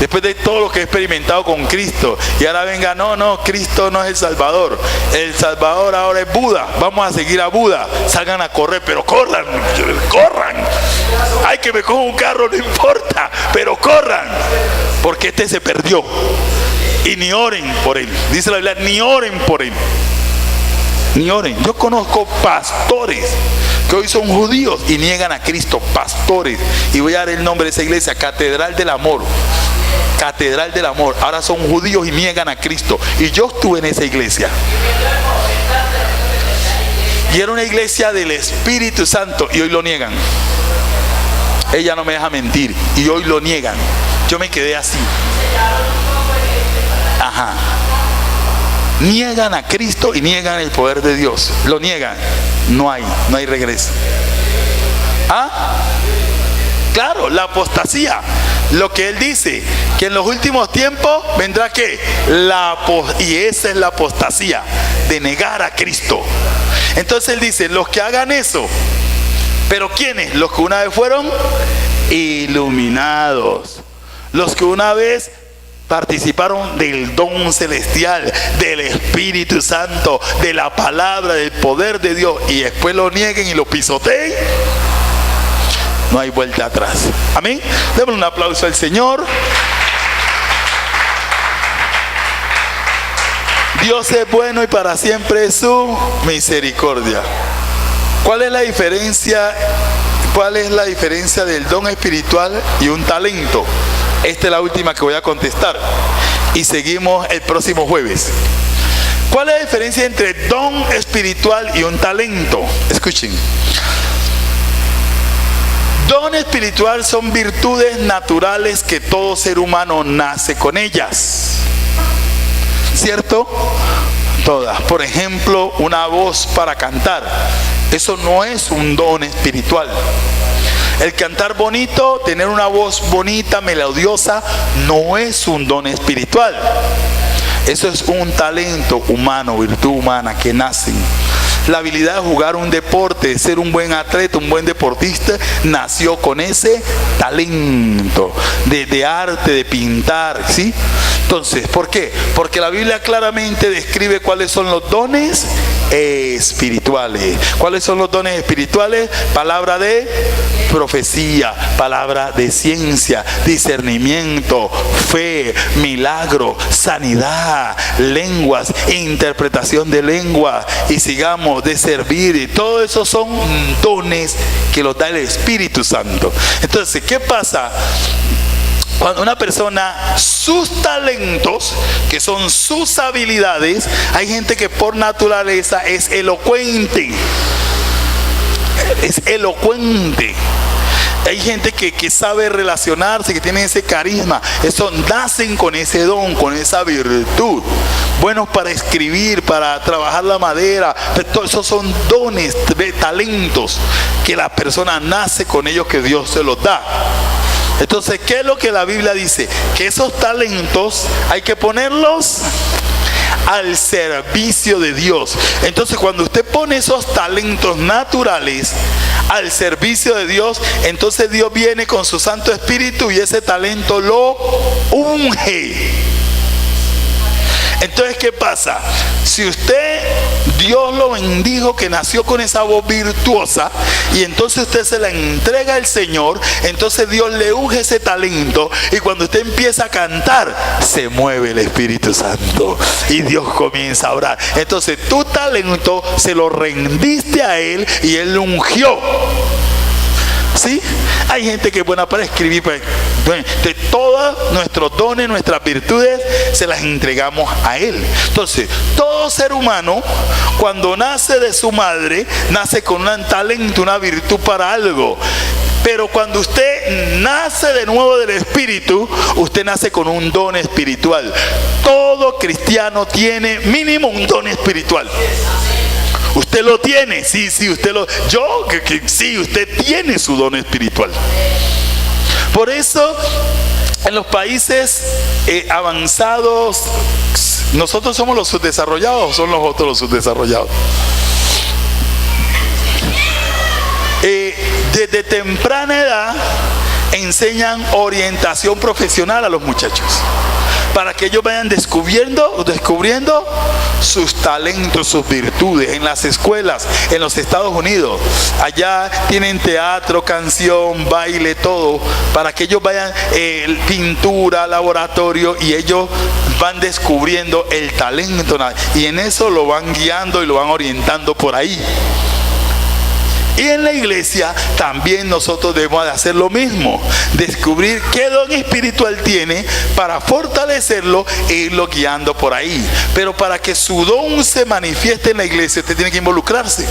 después de todo lo que he experimentado con Cristo, y ahora venga, no, Cristo no es el Salvador. El Salvador ahora es Buda. Vamos a seguir a Buda. Salgan a correr, pero corran. Ay, que me coja un carro, no importa, pero corran, porque este se perdió. Y ni oren por él. Dice la Biblia, ni oren por él. Ni oren. Yo conozco pastores que hoy son judíos y niegan a Cristo, pastores. Y voy a dar el nombre de esa iglesia, Catedral del Amor. Catedral del Amor. Ahora son judíos y niegan a Cristo. Y yo estuve en esa iglesia. Y era una iglesia del Espíritu Santo y hoy lo niegan. Ella no me deja mentir y hoy lo niegan. Yo me quedé así. Ajá. Niegan a Cristo y niegan el poder de Dios. Lo niegan. No hay regreso. ¿Ah? Claro, la apostasía. Lo que él dice, que en los últimos tiempos vendrá ¿qué? Y esa es la apostasía, de negar a Cristo. Entonces él dice, los que hagan eso, ¿pero quiénes? Los que una vez fueron iluminados, los que una vez participaron del don celestial, del Espíritu Santo, de la palabra, del poder de Dios, y después lo nieguen y lo pisoteen. No hay vuelta atrás. Amén. Démosle un aplauso al Señor. Dios es bueno y para siempre es su misericordia. ¿Cuál es la diferencia? ¿Cuál es la diferencia del don espiritual y un talento? Esta es la última que voy a contestar. Y seguimos el próximo jueves. ¿Cuál es la diferencia entre don espiritual y un talento? Escuchen. Don espiritual son virtudes naturales que todo ser humano nace con ellas. ¿Cierto? Todas. Por ejemplo, una voz para cantar. Eso no es un don espiritual. El cantar bonito, tener una voz bonita, melodiosa, no es un don espiritual. Eso es un talento humano, virtud humana que nacen. La habilidad de jugar un deporte, de ser un buen atleta, un buen deportista, nació con ese talento de arte, de pintar, ¿sí? Entonces, ¿por qué? Porque la Biblia claramente describe cuáles son los dones espirituales. ¿Cuáles son los dones espirituales? Palabra de profecía, palabra de ciencia, discernimiento, fe, milagro, sanidad, lenguas, interpretación de lenguas, y sigamos, de servir, y todo eso son dones que los da el Espíritu Santo. Entonces, ¿qué pasa? Cuando una persona, sus talentos, que son sus habilidades, hay gente que por naturaleza es elocuente. Es elocuente. Hay gente que sabe relacionarse, que tiene ese carisma. Eso, nacen con ese don, con esa virtud. Buenos para escribir, para trabajar la madera. Todo esos son dones, talentos que la persona nace con ellos, que Dios se los da. Entonces, ¿qué es lo que la Biblia dice? Que esos talentos hay que ponerlos al servicio de Dios. Entonces, cuando usted pone esos talentos naturales al servicio de Dios, entonces Dios viene con su Santo Espíritu y ese talento lo unge. Entonces, ¿qué pasa? Si usted, Dios lo bendijo, que nació con esa voz virtuosa, y entonces usted se la entrega al Señor, entonces Dios le unge ese talento, y cuando usted empieza a cantar, se mueve el Espíritu Santo y Dios comienza a orar. Entonces tu talento se lo rendiste a Él y Él lo ungió. ¿Sí? Hay gente que es buena para escribir, de todos nuestros dones, nuestras virtudes, se las entregamos a Él. Entonces, todo ser humano, cuando nace de su madre, nace con un talento, una virtud para algo. Pero cuando usted nace de nuevo del Espíritu, usted nace con un don espiritual. Todo cristiano tiene mínimo un don espiritual. Usted lo tiene, sí, usted lo... sí, usted tiene su don espiritual. Por eso, en los países avanzados, ¿nosotros somos los subdesarrollados o son los otros los subdesarrollados? Desde temprana edad enseñan orientación profesional a los muchachos, para que ellos vayan descubriendo sus talentos, sus virtudes. En las escuelas, en los Estados Unidos, allá tienen teatro, canción, baile, todo, para que ellos vayan, pintura, laboratorio, y ellos van descubriendo el talento, y en eso lo van guiando y lo van orientando por ahí. Y en la iglesia también nosotros debemos de hacer lo mismo, descubrir qué don espiritual tiene para fortalecerlo e irlo guiando por ahí. Pero para que su don se manifieste en la iglesia, usted tiene que involucrarse.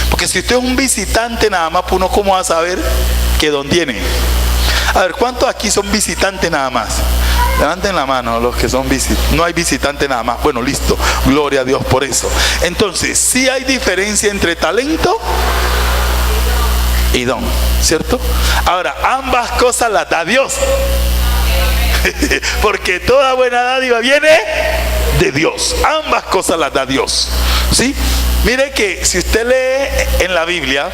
Porque si usted es un visitante nada más, pues uno cómo va a saber qué don tiene. A ver, ¿cuántos aquí son visitantes nada más? Levanten la mano los que son visitantes. No hay visitante nada más. Bueno, listo. Gloria a Dios por eso. Entonces, sí hay diferencia entre talento y don, ¿cierto? Ahora, ambas cosas las da Dios. Porque toda buena dádiva viene de Dios. Ambas cosas las da Dios. ¿Sí? Mire que si usted lee en la Biblia,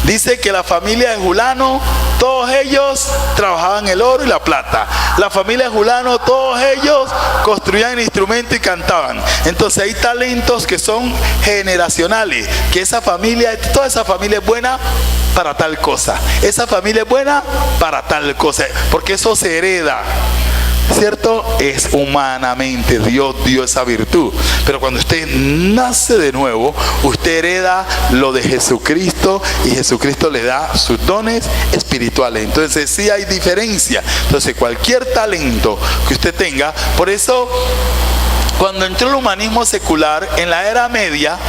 dice que la familia de Julano, todos ellos trabajaban el oro y la plata. La familia de Julano, todos ellos construían instrumentos y cantaban. Entonces hay talentos que son generacionales, que esa familia, toda esa familia es buena para tal cosa. Esa familia es buena para tal cosa, porque eso se hereda. ¿Cierto? Es humanamente, Dios dio esa virtud. Pero cuando usted nace de nuevo, usted hereda lo de Jesucristo, y Jesucristo le da sus dones espirituales. Entonces sí hay diferencia. Entonces cualquier talento que usted tenga, por eso cuando entró el humanismo secular en la Edad Media,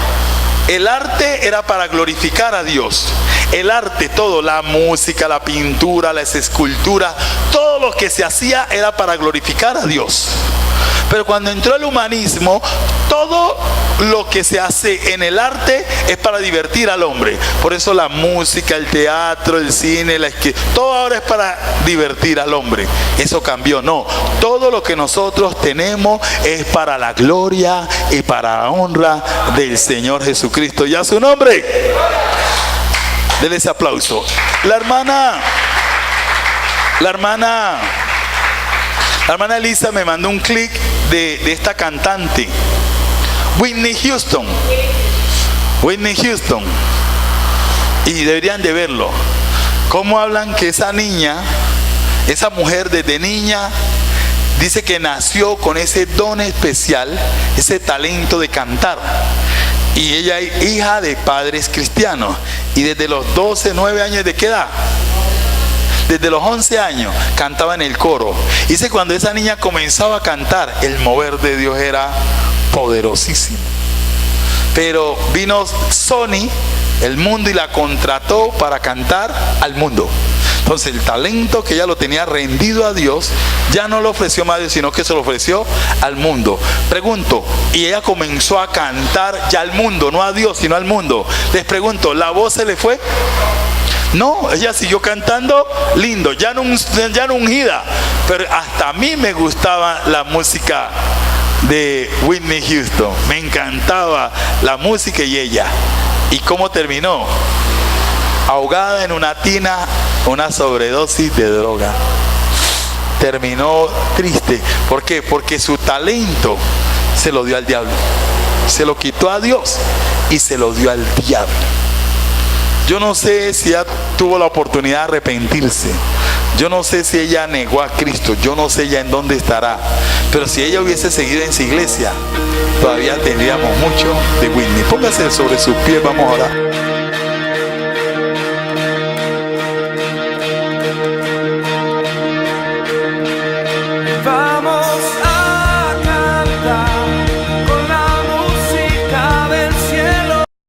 el arte era para glorificar a Dios. El arte, todo, la música, la pintura, las esculturas, todo lo que se hacía era para glorificar a Dios. Pero cuando entró el humanismo, todo lo que se hace en el arte es para divertir al hombre. Por eso la música, el teatro, el cine, todo ahora es para divertir al hombre. Eso cambió. No, todo lo que nosotros tenemos es para la gloria y para la honra del Señor Jesucristo. ¿Y a su nombre? Denle ese aplauso. La hermana Elisa me mandó un clic de esta cantante. Whitney Houston. Whitney Houston. Y deberían de verlo. Cómo hablan que esa niña, esa mujer desde niña, dice que nació con ese don especial, ese talento de cantar. Y ella es hija de padres cristianos. Y desde los 12, 9 años, ¿de qué edad? Desde los 11 años cantaba en el coro. Dice, cuando esa niña comenzaba a cantar, el mover de Dios era poderosísimo. Pero vino Sony, el mundo, y la contrató para cantar al mundo. Entonces el talento que ella lo tenía rendido a Dios, ya no lo ofreció a Dios, sino que se lo ofreció al mundo. Pregunto, y ella comenzó a cantar ya al mundo, no a Dios, sino al mundo. Les pregunto, ¿la voz se le fue? No, ella siguió cantando lindo, ya no ungida. Pero hasta a mí me gustaba la música de Whitney Houston. Me encantaba la música y ella. ¿Y cómo terminó? Ahogada en una tina, una sobredosis de droga. Terminó triste. ¿Por qué? Porque su talento se lo dio al diablo. Se lo quitó a Dios y se lo dio al diablo. Yo no sé si ella tuvo la oportunidad de arrepentirse. Yo no sé si ella negó a Cristo. Yo no sé ella en dónde estará. Pero si ella hubiese seguido en su iglesia, todavía tendríamos mucho de Whitney. Póngase sobre sus pies, vamos a orar.